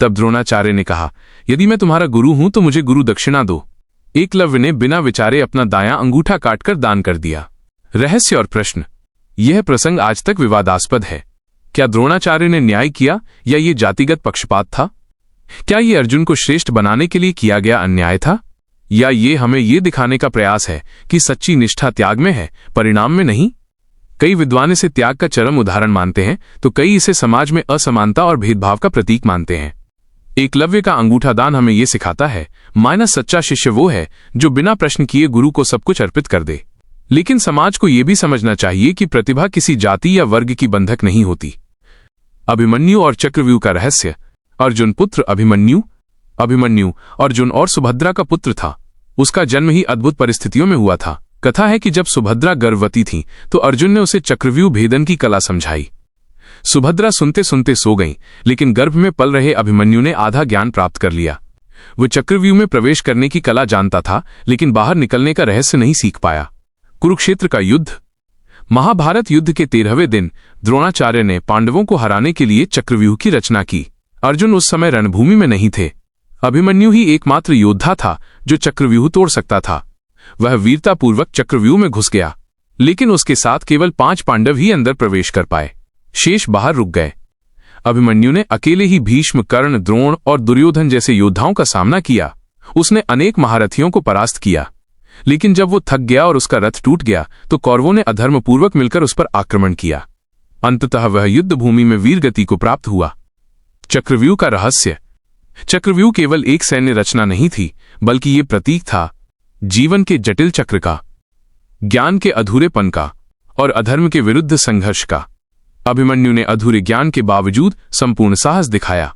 तब द्रोणाचार्य ने कहा, यदि मैं तुम्हारा गुरु हूं तो मुझे गुरु दक्षिणा दो। एकलव्य ने बिना विचारे अपना दायां अंगूठा काटकर दान कर दिया। रहस्य और प्रश्न। यह प्रसंग आज तक विवादास्पद है। क्या द्रोणाचार्य ने न्याय किया या ये जातिगत पक्षपात था? क्या ये अर्जुन को श्रेष्ठ बनाने के लिए किया गया अन्याय था, या ये हमें ये दिखाने का प्रयास है कि सच्ची निष्ठा त्याग में है, परिणाम में नहीं? कई विद्वान इसे त्याग का चरम उदाहरण मानते हैं तो कई इसे समाज में असमानता और भेदभाव का प्रतीक मानते हैं। एकलव्य का अंगूठा दान हमें यह सिखाता है, सच्चा शिष्य वो है जो बिना प्रश्न किए गुरु को सब कुछ अर्पित कर दे। लेकिन समाज को यह भी समझना चाहिए कि प्रतिभा किसी जाति या वर्ग की बंधक नहीं होती। अभिमन्यु और चक्रव्यूह का रहस्य। अर्जुन पुत्र अभिमन्यु अर्जुन और सुभद्रा का पुत्र था। उसका जन्म ही अद्भुत परिस्थितियों में हुआ था। कथा है कि जब सुभद्रा गर्भवती थी तो अर्जुन ने उसे चक्रव्यूह भेदन की कला समझाई। सुभद्रा सुनते सुनते सो गईं, लेकिन गर्भ में पल रहे अभिमन्यु ने आधा ज्ञान प्राप्त कर लिया। वो चक्रव्यूह में प्रवेश करने की कला जानता था, लेकिन बाहर निकलने का रहस्य नहीं सीख पाया। कुरुक्षेत्र का युद्ध। महाभारत युद्ध के 13वें दिन द्रोणाचार्य ने पांडवों को हराने के लिए चक्रव्यूह की रचना की। अर्जुन उस समय रणभूमि में नहीं थे। अभिमन्यु ही एकमात्र योद्धा था जो चक्रव्यूह तोड़ सकता था। वह वीरतापूर्वक चक्रव्यूह में घुस गया, लेकिन उसके साथ केवल 5 पांडव ही अंदर प्रवेश कर पाए। शेष बाहर रुक गए। अभिमन्यु ने अकेले ही भीष्म, कर्ण, द्रोण और दुर्योधन जैसे योद्धाओं का सामना किया। उसने अनेक महारथियों को परास्त किया, लेकिन जब वो थक गया और उसका रथ टूट गया तो कौरवों ने अधर्मपूर्वक मिलकर उस पर आक्रमण किया। अंततः वह युद्ध भूमि में वीरगति को प्राप्त हुआ। चक्रव्यूह का रहस्य। चक्रव्यूह केवल एक सैन्य रचना नहीं थी, बल्कि ये प्रतीक था जीवन के जटिल चक्र का, ज्ञान के अधूरेपन का और अधर्म के विरुद्ध संघर्ष का। अभिमन्यु ने अधूरे ज्ञान के बावजूद संपूर्ण साहस दिखाया।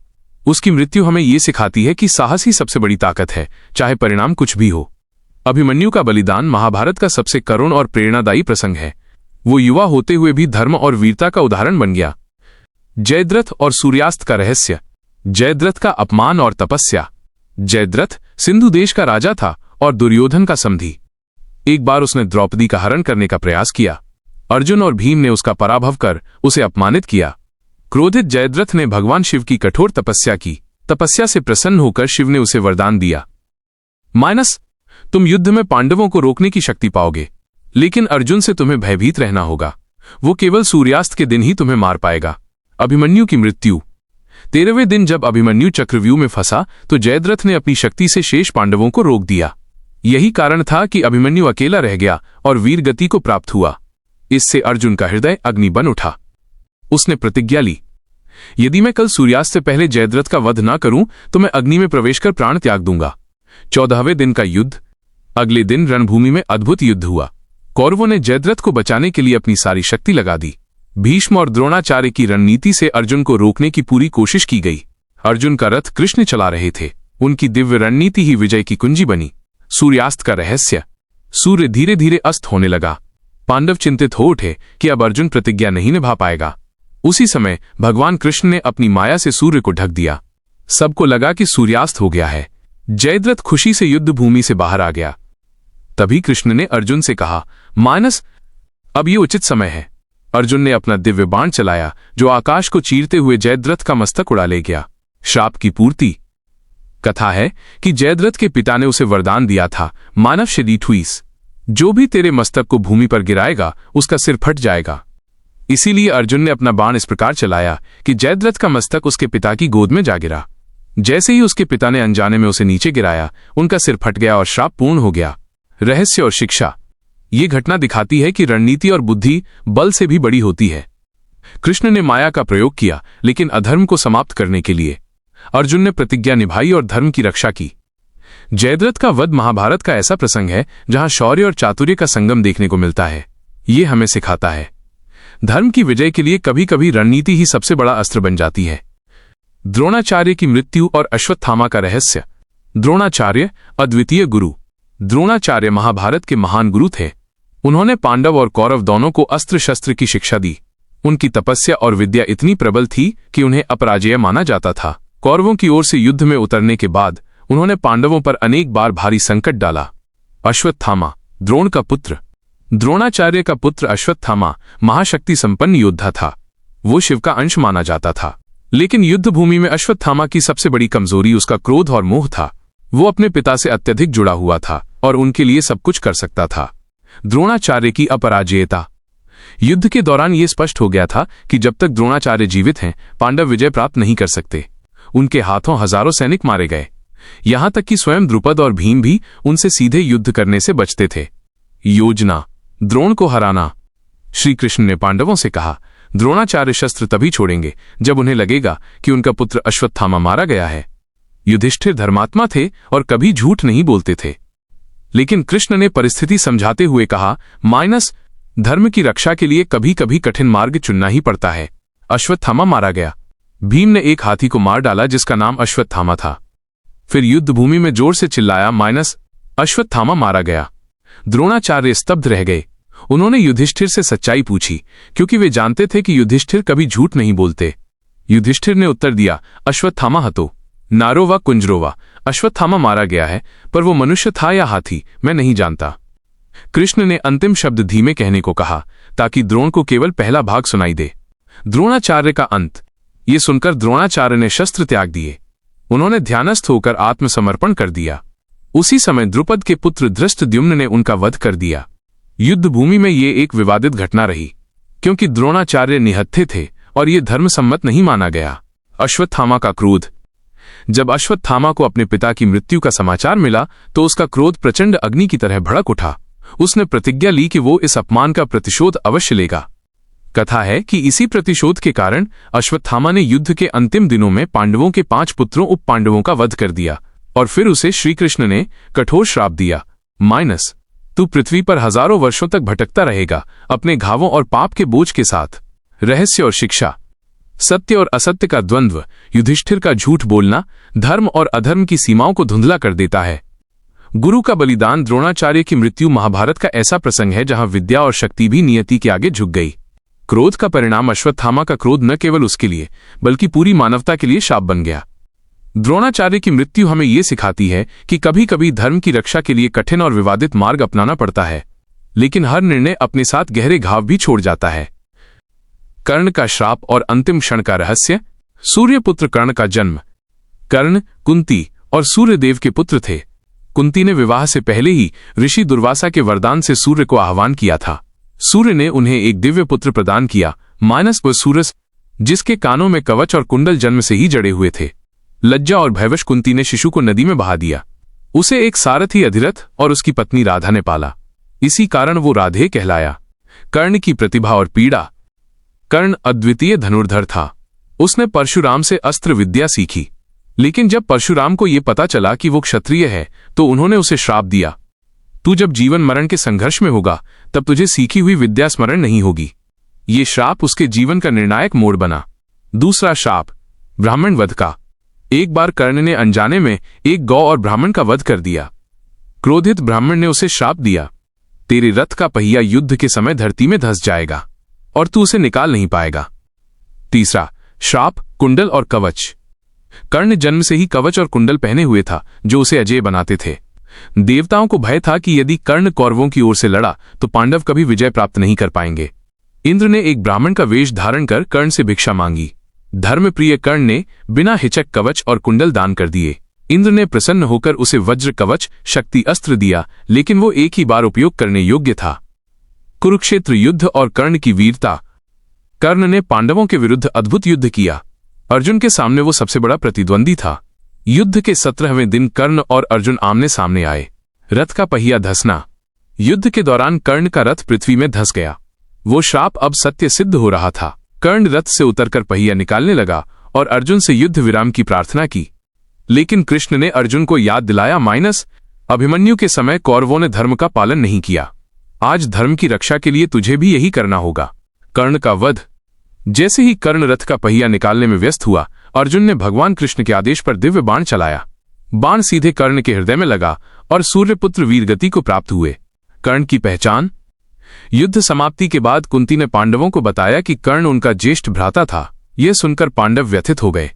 उसकी मृत्यु हमें ये सिखाती है कि साहस ही सबसे बड़ी ताकत है, चाहे परिणाम कुछ भी हो। अभिमन्यु का बलिदान महाभारत का सबसे करुण और प्रेरणादायी प्रसंग है। वो युवा होते हुए भी धर्म और वीरता का उदाहरण बन गया। जयद्रथ और सूर्यास्त का रहस्य। जयद्रथ का अपमान और तपस्या। जयद्रथ सिंधु देश का राजा था और दुर्योधन का समधी। एक बार उसने द्रौपदी का हरण करने का प्रयास किया। अर्जुन और भीम ने उसका पराभव कर उसे अपमानित किया। क्रोधित जयद्रथ ने भगवान शिव की कठोर तपस्या की। तपस्या से प्रसन्न होकर शिव ने उसे वरदान दिया, तुम युद्ध में पांडवों को रोकने की शक्ति पाओगे, लेकिन अर्जुन से तुम्हें भयभीत रहना होगा। वो केवल सूर्यास्त के दिन ही तुम्हें मार पाएगा। अभिमन्यु की मृत्यु। 13वें दिन जब अभिमन्यु चक्रव्यूह में फंसा तो जयद्रथ ने अपनी शक्ति से शेष पांडवों को रोक दिया। यही कारण था कि अभिमन्यु अकेला रह गया और वीर गति को प्राप्त हुआ। इससे अर्जुन का हृदय अग्नि बन उठा। उसने प्रतिज्ञा ली, यदि मैं कल सूर्यास्त से पहले जयद्रथ का वध न करूं तो मैं अग्नि में प्रवेश कर प्राण त्याग दूंगा। 14वें दिन का युद्ध। अगले दिन रणभूमि में अद्भुत युद्ध हुआ। कौरवों ने जयद्रथ को बचाने के लिए अपनी सारी शक्ति लगा दी। भीष्म और द्रोणाचार्य की रणनीति से अर्जुन को रोकने की पूरी कोशिश की गई। अर्जुन का रथ कृष्ण चला रहे थे। उनकी दिव्य रणनीति ही विजय की कुंजी बनी। सूर्यास्त का रहस्य। सूर्य धीरे धीरे अस्त होने लगा। पांडव चिंतित हो उठे कि अब अर्जुन प्रतिज्ञा नहीं निभा पाएगा। उसी समय भगवान कृष्ण ने अपनी माया से सूर्य को ढक दिया। सबको लगा कि सूर्यास्त हो गया है। जयद्रथ खुशी से युद्ध भूमि से बाहर आ गया। तभी कृष्ण ने अर्जुन से कहा, अब ये उचित समय है। अर्जुन ने अपना दिव्य बाण चलाया जो आकाश को चीरते हुए जयद्रथ का मस्तक उड़ा ले गया। श्राप की पूर्ति। कथा है कि जयद्रथ के पिता ने उसे वरदान दिया था, मानव शरीठुईस, जो भी तेरे मस्तक को भूमि पर गिराएगा उसका सिर फट जाएगा। इसीलिए अर्जुन ने अपना बाण इस प्रकार चलाया कि जयद्रथ का मस्तक उसके पिता की गोद में जा गिरा। जैसे ही उसके पिता ने अनजाने में उसे नीचे गिराया, उनका सिर फट गया और श्राप पूर्ण हो गया। रहस्य और शिक्षा। ये घटना दिखाती है कि रणनीति और बुद्धि बल से भी बड़ी होती है। कृष्ण ने माया का प्रयोग किया, लेकिन अधर्म को समाप्त करने के लिए। अर्जुन ने प्रतिज्ञा निभाई और धर्म की रक्षा की। जयद्रथ का वध महाभारत का ऐसा प्रसंग है जहां शौर्य और चातुर्य का संगम देखने को मिलता है। ये हमें सिखाता है धर्म की विजय के लिए कभी कभी रणनीति ही सबसे बड़ा अस्त्र बन जाती है। द्रोणाचार्य की मृत्यु और अश्वत्थामा का रहस्य। द्रोणाचार्य अद्वितीय गुरु। द्रोणाचार्य महाभारत के महान गुरु थे। उन्होंने पांडव और कौरव दोनों को अस्त्र शस्त्र की शिक्षा दी। उनकी तपस्या और विद्या इतनी प्रबल थी कि उन्हें अपराजेय माना जाता था। कौरवों की ओर से युद्ध में उतरने के बाद उन्होंने पांडवों पर अनेक बार भारी संकट डाला। अश्वत्थामा द्रोण का पुत्र। द्रोणाचार्य का पुत्र अश्वत्थामा महाशक्ति संपन्न योद्धा था। वो शिव का अंश माना जाता था, लेकिन युद्ध भूमि में अश्वत्थामा की सबसे बड़ी कमजोरी उसका क्रोध और मोह था। वो अपने पिता से अत्यधिक जुड़ा हुआ था और उनके लिए सब कुछ कर सकता था। द्रोणाचार्य की अपराजेयता। युद्ध के दौरान ये स्पष्ट हो गया था कि जब तक द्रोणाचार्य जीवित हैं, पांडव विजय प्राप्त नहीं कर सकते। उनके हाथों हजारों सैनिक मारे गए, यहां तक कि स्वयं द्रुपद और भीम भी उनसे सीधे युद्ध करने से बचते थे। योजना द्रोण को हराना। श्री कृष्ण ने पांडवों से कहा, द्रोणाचार्य शस्त्र तभी छोड़ेंगे जब उन्हें लगेगा कि उनका पुत्र अश्वत्थामा मारा गया है। युधिष्ठिर धर्मात्मा थे और कभी झूठ नहीं बोलते थे, लेकिन कृष्ण ने परिस्थिति समझाते हुए कहा, धर्म की रक्षा के लिए कभी कभी कठिन मार्ग चुनना ही पड़ता है। अश्वत्थामा मारा गया। भीम ने एक हाथी को मार डाला जिसका नाम अश्वत्थामा था। फिर युद्ध भूमि में जोर से चिल्लाया, अश्वत्थामा मारा गया। द्रोणाचार्य स्तब्ध रह गए। उन्होंने युधिष्ठिर से सच्चाई पूछी, क्योंकि वे जानते थे कि युधिष्ठिर कभी झूठ नहीं बोलते। युधिष्ठिर ने उत्तर दिया, अश्वत्थामा हतो नारो व कुंजरोवा। अश्वत्थामा मारा गया है, पर वो मनुष्य था या हाथी मैं नहीं जानता। कृष्ण ने अंतिम शब्द धीमे कहने को कहा ताकि द्रोण को केवल पहला भाग सुनाई दे। द्रोणाचार्य का अंत। ये सुनकर द्रोणाचार्य ने शस्त्र त्याग दिए। उन्होंने ध्यानस्थ होकर आत्मसमर्पण कर दिया। उसी समय द्रुपद के पुत्र धृष्टद्युम्न ने उनका वध कर दिया। युद्ध भूमि में ये एक विवादित घटना रही, क्योंकि द्रोणाचार्य निहत्थे थे और ये धर्मसम्मत नहीं माना गया। अश्वत्थामा का क्रोध। जब अश्वत्थामा को अपने पिता की मृत्यु का समाचार मिला तो उसका क्रोध प्रचंड अग्नि की तरह भड़क उठा। उसने प्रतिज्ञा ली कि वो इस अपमान का प्रतिशोध अवश्य लेगा। कथा है कि इसी प्रतिशोध के कारण अश्वत्थामा ने युद्ध के अंतिम दिनों में पांडवों के 5 पुत्रों उप पांडवों का वध कर दिया और फिर उसे श्रीकृष्ण ने कठोर श्राप दिया, तू पृथ्वी पर हजारों वर्षों तक भटकता रहेगा अपने घावों और पाप के बोझ के साथ। रहस्य और शिक्षा। सत्य और असत्य का द्वंद्व। युधिष्ठिर का झूठ बोलना धर्म और अधर्म की सीमाओं को धुंधला कर देता है। गुरु का बलिदान। द्रोणाचार्य की मृत्यु महाभारत का ऐसा प्रसंग है जहां विद्या और शक्ति भी नियति के आगे झुक गई। क्रोध का परिणाम। अश्वत्थामा का क्रोध न केवल उसके लिए बल्कि पूरी मानवता के लिए शाप बन गया। द्रोणाचार्य की मृत्यु हमें ये सिखाती है कि कभी कभी धर्म की रक्षा के लिए कठिन और विवादित मार्ग अपनाना पड़ता है, लेकिन हर निर्णय अपने साथ गहरे घाव भी छोड़ जाता है। कर्ण का श्राप और अंतिम क्षण का रहस्य। सूर्यपुत्र कर्ण का जन्म। कर्ण कुंती और सूर्यदेव के पुत्र थे। कुंती ने विवाह से पहले ही ऋषि दुर्वासा के वरदान से सूर्य को आह्वान किया था। सूर्य ने उन्हें एक दिव्य पुत्र प्रदान किया, सूरस, जिसके कानों में कवच और कुंडल जन्म से ही जड़े हुए थे। लज्जा और भयवश कुंती ने शिशु को नदी में बहा दिया। उसे एक सारथी अधिरथ और उसकी पत्नी राधा ने पाला। इसी कारण वो राधे कहलाया। कर्ण की प्रतिभा और पीड़ा। कर्ण अद्वितीय धनुर्धर था। उसने परशुराम से अस्त्र विद्या सीखी, लेकिन जब परशुराम को यह पता चला कि वो क्षत्रिय है तो उन्होंने उसे श्राप दिया, तू जब जीवन मरण के संघर्ष में होगा तब तुझे सीखी हुई विद्या स्मरण नहीं होगी। ये श्राप उसके जीवन का निर्णायक मोड़ बना। दूसरा श्राप ब्राह्मण वध का। एक बार कर्ण ने अनजाने में एक गौ और ब्राह्मण का वध कर दिया। क्रोधित ब्राह्मण ने उसे श्राप दिया, तेरे रथ का पहिया युद्ध के समय धरती में धंस जाएगा और तू उसे निकाल नहीं पाएगा। तीसरा श्राप कुंडल और कवच। कर्ण जन्म से ही कवच और कुंडल पहने हुए था जो उसे अजेय बनाते थे। देवताओं को भय था कि यदि कर्ण कौरवों की ओर से लड़ा तो पांडव कभी विजय प्राप्त नहीं कर पाएंगे। इंद्र ने एक ब्राह्मण का वेश धारण कर कर्ण से भिक्षा मांगी। धर्मप्रिय कर्ण ने बिना हिचक कवच और कुंडल दान कर दिए। इंद्र ने प्रसन्न होकर उसे वज्र कवच शक्ति अस्त्र दिया, लेकिन वो एक ही बार उपयोग करने योग्य था। कुरुक्षेत्र युद्ध और कर्ण की वीरता। कर्ण ने पांडवों के विरुद्ध अद्भुत युद्ध किया। अर्जुन के सामने वो सबसे बड़ा प्रतिद्वंदी था। युद्ध के 17वें दिन कर्ण और अर्जुन आमने सामने आए। रथ का पहिया धंसना। युद्ध के दौरान कर्ण का रथ पृथ्वी में धंस गया। वो श्राप अब सत्य सिद्ध हो रहा था। कर्ण रथ से उतरकर पहिया निकालने लगा और अर्जुन से युद्ध विराम की प्रार्थना की, लेकिन कृष्ण ने अर्जुन को याद दिलाया अभिमन्यु के समय कौरवों ने धर्म का पालन नहीं किया। आज धर्म की रक्षा के लिए तुझे भी यही करना होगा। कर्ण का वध। जैसे ही कर्ण रथ का पहिया निकालने में व्यस्त हुआ, अर्जुन ने भगवान कृष्ण के आदेश पर दिव्य बाण चलाया। बाण सीधे कर्ण के हृदय में लगा और सूर्यपुत्र वीरगति को प्राप्त हुए। कर्ण की पहचान। युद्ध समाप्ति के बाद कुंती ने पांडवों को बताया कि कर्ण उनका ज्येष्ठ भ्राता था। यह सुनकर पांडव व्यथित हो गए।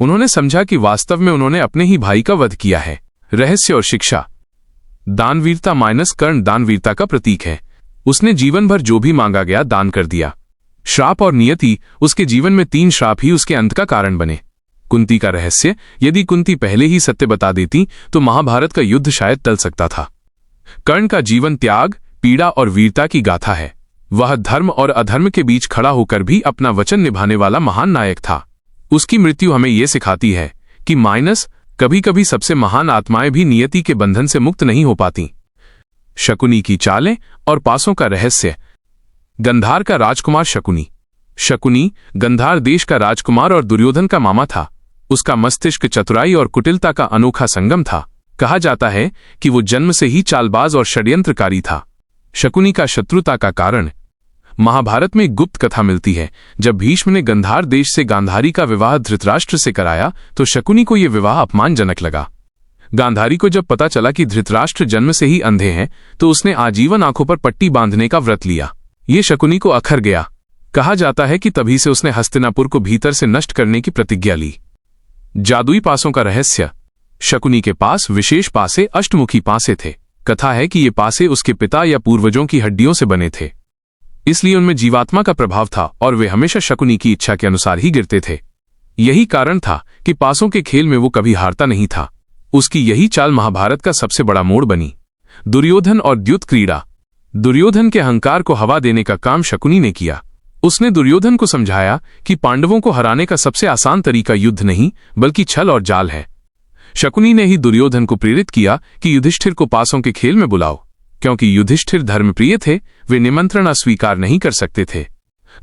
उन्होंने समझा कि वास्तव में उन्होंने अपने ही भाई का वध किया है। रहस्य और शिक्षा। दानवीरता कर्ण दानवीरता का प्रतीक है। उसने जीवन भर जो भी मांगा गया दान कर दिया। श्राप और नियति। उसके जीवन में 3 श्राप ही उसके अंत का कारण बने। कुंती का रहस्य। यदि कुंती पहले ही सत्य बता देती तो महाभारत का युद्ध शायद टल सकता था। कर्ण का जीवन त्याग, पीड़ा और वीरता की गाथा है। वह धर्म और अधर्म के बीच खड़ा होकर भी अपना वचन निभाने वाला महान नायक था। उसकी मृत्यु हमें यह सिखाती है कि कभी कभी सबसे महान आत्माएं भी नियति के बंधन से मुक्त नहीं हो पाती। शकुनी की चालें और पासों का रहस्य। गंधार का राजकुमार शकुनी गंधार देश का राजकुमार और दुर्योधन का मामा था। उसका मस्तिष्क चतुराई और कुटिलता का अनोखा संगम था। कहा जाता है कि वो जन्म से ही चालबाज और षड्यंत्रकारी था। शकुनी का शत्रुता का कारण। महाभारत में एक गुप्त कथा मिलती है। जब भीष्म ने गंधार देश से गांधारी का विवाह धृतराष्ट्र से कराया तो शकुनी को यह विवाह अपमानजनक लगा। गांधारी को जब पता चला कि धृतराष्ट्र जन्म से ही अंधे हैं तो उसने आजीवन आंखों पर पट्टी बांधने का व्रत लिया। ये शकुनी को अखर गया। कहा जाता है कि तभी से उसने हस्तिनापुर को भीतर से नष्ट करने की प्रतिज्ञा ली। जादुई पासों का रहस्य। शकुनी के पास विशेष पासे अष्टमुखी पासे थे। कथा है कि ये पासे उसके पिता या पूर्वजों की हड्डियों से बने थे, इसलिए उनमें जीवात्मा का प्रभाव था और वे हमेशा शकुनी की इच्छा के अनुसार ही गिरते थे। यही कारण था कि पासों के खेल में वो कभी हारता नहीं था। उसकी यही चाल महाभारत का सबसे बड़ा मोड़ बनी। दुर्योधन और द्युत क्रीड़ा। दुर्योधन के अहंकार को हवा देने का काम शकुनी ने किया। उसने दुर्योधन को समझाया कि पांडवों को हराने का सबसे आसान तरीका युद्ध नहीं बल्कि छल और जाल है। शकुनी ने ही दुर्योधन को प्रेरित किया कि युधिष्ठिर को पासों के खेल में बुलाओ। क्योंकि युधिष्ठिर धर्मप्रिय थे, वे निमंत्रण अस्वीकार नहीं कर सकते थे।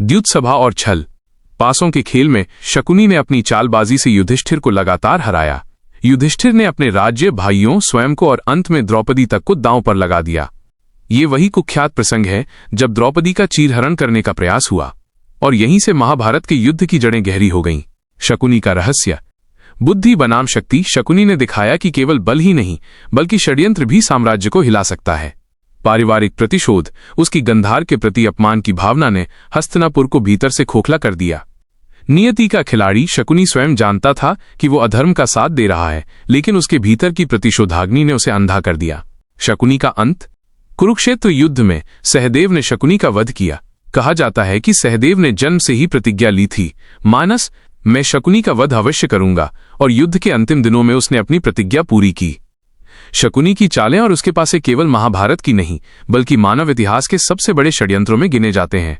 द्युत सभा और छल। पासों के खेल में शकुनी ने अपनी चालबाजी से युधिष्ठिर को लगातार हराया। युधिष्ठिर ने अपने राज्य, भाइयों, स्वयं को और अंत में द्रौपदी तक को दांव पर लगा दिया। ये वही कुख्यात प्रसंग है जब द्रौपदी का चीरहरण करने का प्रयास हुआ और यहीं से महाभारत के युद्ध की जड़ें गहरी हो गईं। शकुनी का रहस्य। बुद्धि बनाम शक्ति। शकुनी ने दिखाया कि केवल बल ही नहीं बल्कि षड्यंत्र भी साम्राज्य को हिला सकता है। पारिवारिक प्रतिशोध। उसकी गंधार के प्रति अपमान की भावना ने हस्तिनापुर को भीतर से खोखला कर दिया। नियति का खिलाड़ी। शकुनी स्वयं जानता था कि वो अधर्म का साथ दे रहा है, लेकिन उसके भीतर की प्रतिशोधाग्नि ने उसे अंधा कर दिया। शकुनी का अंत। कुरुक्षेत्र युद्ध में सहदेव ने शकुनी का वध किया। कहा जाता है कि सहदेव ने जन्म से ही प्रतिज्ञा ली थी, मैं शकुनी का वध अवश्य करूंगा, और युद्ध के अंतिम दिनों में उसने अपनी प्रतिज्ञा पूरी की। शकुनी की चालें और उसके पासे केवल महाभारत की नहीं बल्कि मानव इतिहास के सबसे बड़े षड्यंत्रों में गिने जाते हैं।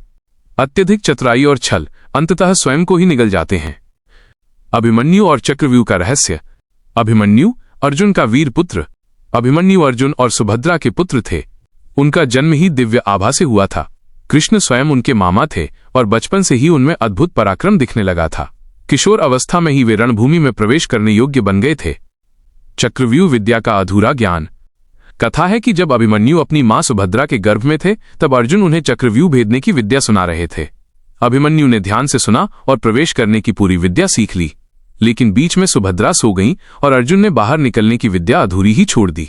अत्यधिक चतुराई और छल अंततः स्वयं को ही निगल जाते हैं। अभिमन्यु और चक्रव्यूह का रहस्य। अभिमन्यु अर्जुन का वीर पुत्र। अभिमन्यु अर्जुन और सुभद्रा के पुत्र थे। उनका जन्म ही दिव्य आभा से हुआ था। कृष्ण स्वयं उनके मामा थे और बचपन से ही उनमें अद्भुत पराक्रम दिखने लगा था। किशोर अवस्था में ही वे रणभूमि में प्रवेश करने योग्य बन गए थे। चक्रव्यूह विद्या का अधूरा ज्ञान। कथा है कि जब अभिमन्यु अपनी मां सुभद्रा के गर्भ में थे तब अर्जुन उन्हें चक्रव्यूह भेदने की विद्या सुना रहे थे। अभिमन्यु ने ध्यान से सुना और प्रवेश करने की पूरी विद्या सीख ली, लेकिन बीच में सुभद्रा सो गईं और अर्जुन ने बाहर निकलने की विद्या अधूरी ही छोड़ दी।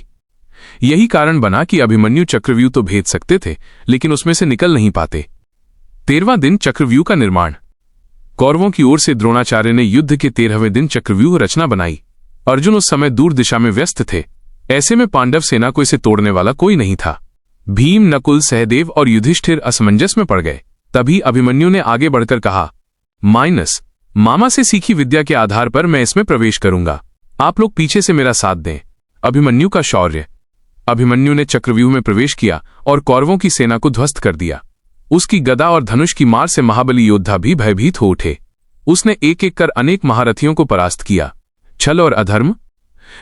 यही कारण बना कि अभिमन्यु चक्रव्यूह तो भेद सकते थे लेकिन उसमें से निकल नहीं पाते। 13वां दिन चक्रव्यूह का निर्माण। कौरवों की ओर से द्रोणाचार्य ने युद्ध के 13वें दिन चक्रव्यूह रचना बनाई। अर्जुन उस समय दूर दिशा में व्यस्त थे। ऐसे में पांडव सेना को इसे तोड़ने वाला कोई नहीं था। भीम, नकुल, सहदेव और युधिष्ठिर असमंजस में पड़ गए। तभी अभिमन्यु ने आगे बढ़कर कहा, मामा से सीखी विद्या के आधार पर मैं इसमें प्रवेश करूंगा। आप लोग पीछे से मेरा साथ दें। अभिमन्यु का शौर्य। अभिमन्यु ने चक्रव्यूह में प्रवेश किया और कौरवों की सेना को ध्वस्त कर दिया। उसकी गदा और धनुष की मार से महाबली योद्धा भी भयभीत हो उठे। उसने एक एक कर अनेक महारथियों को परास्त किया। छल और अधर्म।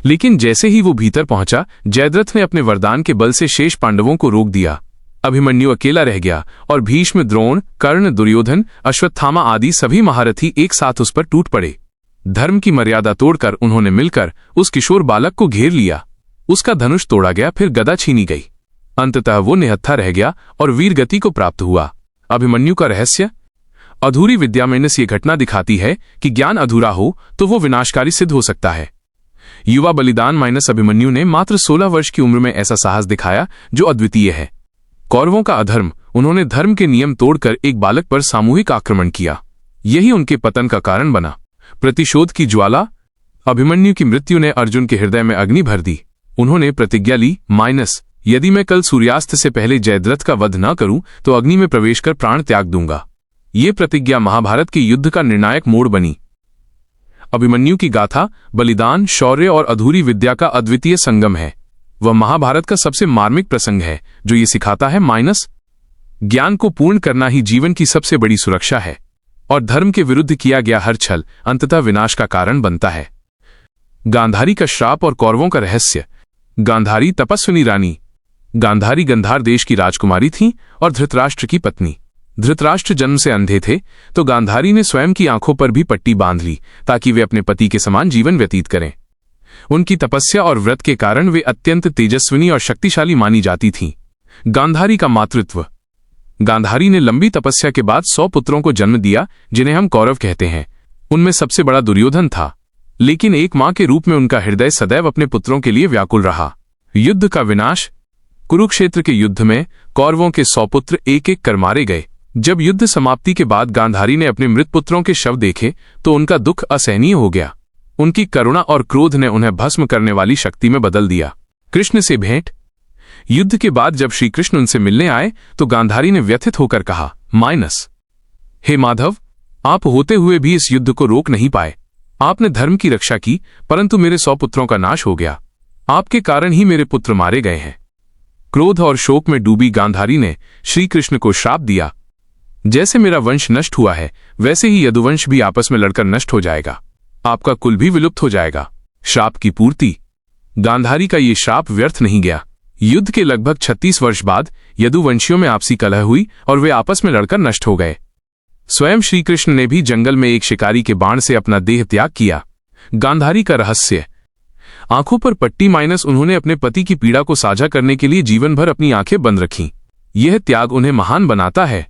लेकिन जैसे ही वो भीतर पहुंचा, जयद्रथ ने अपने वरदान के बल से शेष पांडवों को रोक दिया। अभिमन्यु अकेला रह गया और भीष्म, द्रोण, कर्ण, दुर्योधन, अश्वत्थामा आदि सभी महारथी एक साथ उस पर टूट पड़े। धर्म की मर्यादा तोड़कर उन्होंने मिलकर उस किशोर बालक को घेर लिया। उसका धनुष तोड़ा गया, फिर गदा छीनी गई। अंततः वो निहत्था रह गया और वीर गति को प्राप्त हुआ। अभिमन्यु का रहस्य। अधूरी विद्या में ये घटना दिखाती है कि ज्ञान अधूरा हो तो वो विनाशकारी सिद्ध हो सकता है। युवा बलिदान माइनस अभिमन्यु ने मात्र 16 वर्ष की उम्र में ऐसा साहस दिखाया जो अद्वितीय है। कौरवों का अधर्म, उन्होंने धर्म के नियम तोड़कर एक बालक पर सामूहिक आक्रमण किया। यही उनके पतन का कारण बना। प्रतिशोध की ज्वाला। अभिमन्यु की मृत्यु ने अर्जुन के हृदय में अग्नि भर दी। उन्होंने प्रतिज्ञा ली माइनस यदि मैं कल सूर्यास्त से पहले जयद्रथ का वध न करूं तो अग्नि में प्रवेश कर प्राण त्याग दूंगा। ये प्रतिज्ञा महाभारत के युद्ध का निर्णायक मोड़ बनी। अभिमन्यु की गाथा बलिदान, शौर्य और अधूरी विद्या का अद्वितीय संगम है। वह महाभारत का सबसे मार्मिक प्रसंग है जो ये सिखाता है माइनस ज्ञान को पूर्ण करना ही जीवन की सबसे बड़ी सुरक्षा है और धर्म के विरुद्ध किया गया हर छल अंततः विनाश का कारण बनता है। गांधारी का श्राप और कौरवों का रहस्य। गांधारी तपस्विनी रानी। गांधारी गंधार देश की राजकुमारी थी और धृतराष्ट्र की पत्नी। धृतराष्ट्र जन्म से अंधे थे तो गांधारी ने स्वयं की आंखों पर भी पट्टी बांध ली ताकि वे अपने पति के समान जीवन व्यतीत करें। उनकी तपस्या और व्रत के कारण वे अत्यंत तेजस्विनी और शक्तिशाली मानी जाती थीं। गांधारी का मातृत्व। गांधारी ने लंबी तपस्या के बाद 100 पुत्रों को जन्म दिया जिन्हें हम कौरव कहते हैं। उनमें सबसे बड़ा दुर्योधन था, लेकिन एक मां के रूप में उनका हृदय सदैव अपने पुत्रों के लिए व्याकुल रहा। युद्ध का विनाश। कुरुक्षेत्र के युद्ध में कौरवों के 100 पुत्र एक एक कर मारे गए। जब युद्ध समाप्ति के बाद गांधारी ने अपने मृत पुत्रों के शव देखे तो उनका दुख असहनीय हो गया। उनकी करुणा और क्रोध ने उन्हें भस्म करने वाली शक्ति में बदल दिया। कृष्ण से भेंट। युद्ध के बाद जब श्री कृष्ण उनसे मिलने आए तो गांधारी ने व्यथित होकर कहा माइनस हे माधव, आप होते हुए भी इस युद्ध को रोक नहीं पाए। आपने धर्म की रक्षा की परंतु मेरे 100 पुत्रों का नाश हो गया। आपके कारण ही मेरे पुत्र मारे गए हैं। क्रोध और शोक में डूबी गांधारी ने श्री कृष्ण को श्राप दिया, जैसे मेरा वंश नष्ट हुआ है वैसे ही यदुवंश भी आपस में लड़कर नष्ट हो जाएगा। आपका कुल भी विलुप्त हो जाएगा। श्राप की पूर्ति। गांधारी का ये श्राप व्यर्थ नहीं गया। युद्ध के लगभग 36 वर्ष बाद यदुवंशियों में आपसी कलह हुई और वे आपस में लड़कर नष्ट हो गए। स्वयं श्री कृष्ण ने भी जंगल में एक शिकारी के बाण से अपना देह त्याग किया। गांधारी का रहस्य। आंखों पर पट्टी माइनस उन्होंने अपने पति की पीड़ा को साझा करने के लिए जीवन भर अपनी आंखें बंद रखीं। यह त्याग उन्हें महान बनाता है।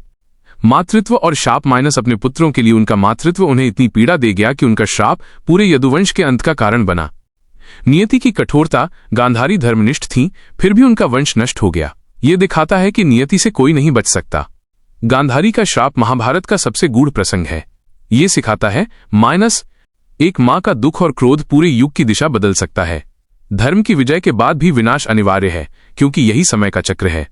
मातृत्व और शाप माइनस अपने पुत्रों के लिए उनका मातृत्व उन्हें इतनी पीड़ा दे गया कि उनका श्राप पूरे यदुवंश के अंत का कारण बना। नियति की कठोरता। गांधारी धर्मनिष्ठ थीं, फिर भी उनका वंश नष्ट हो गया। ये दिखाता है कि नियति से कोई नहीं बच सकता। गांधारी का श्राप महाभारत का सबसे गूढ़ प्रसंग है। ये सिखाता है माइनस एक मां का दुख और क्रोध पूरे युग की दिशा बदल सकता है। धर्म की विजय के बाद भी विनाश अनिवार्य है क्योंकि यही समय का चक्र है।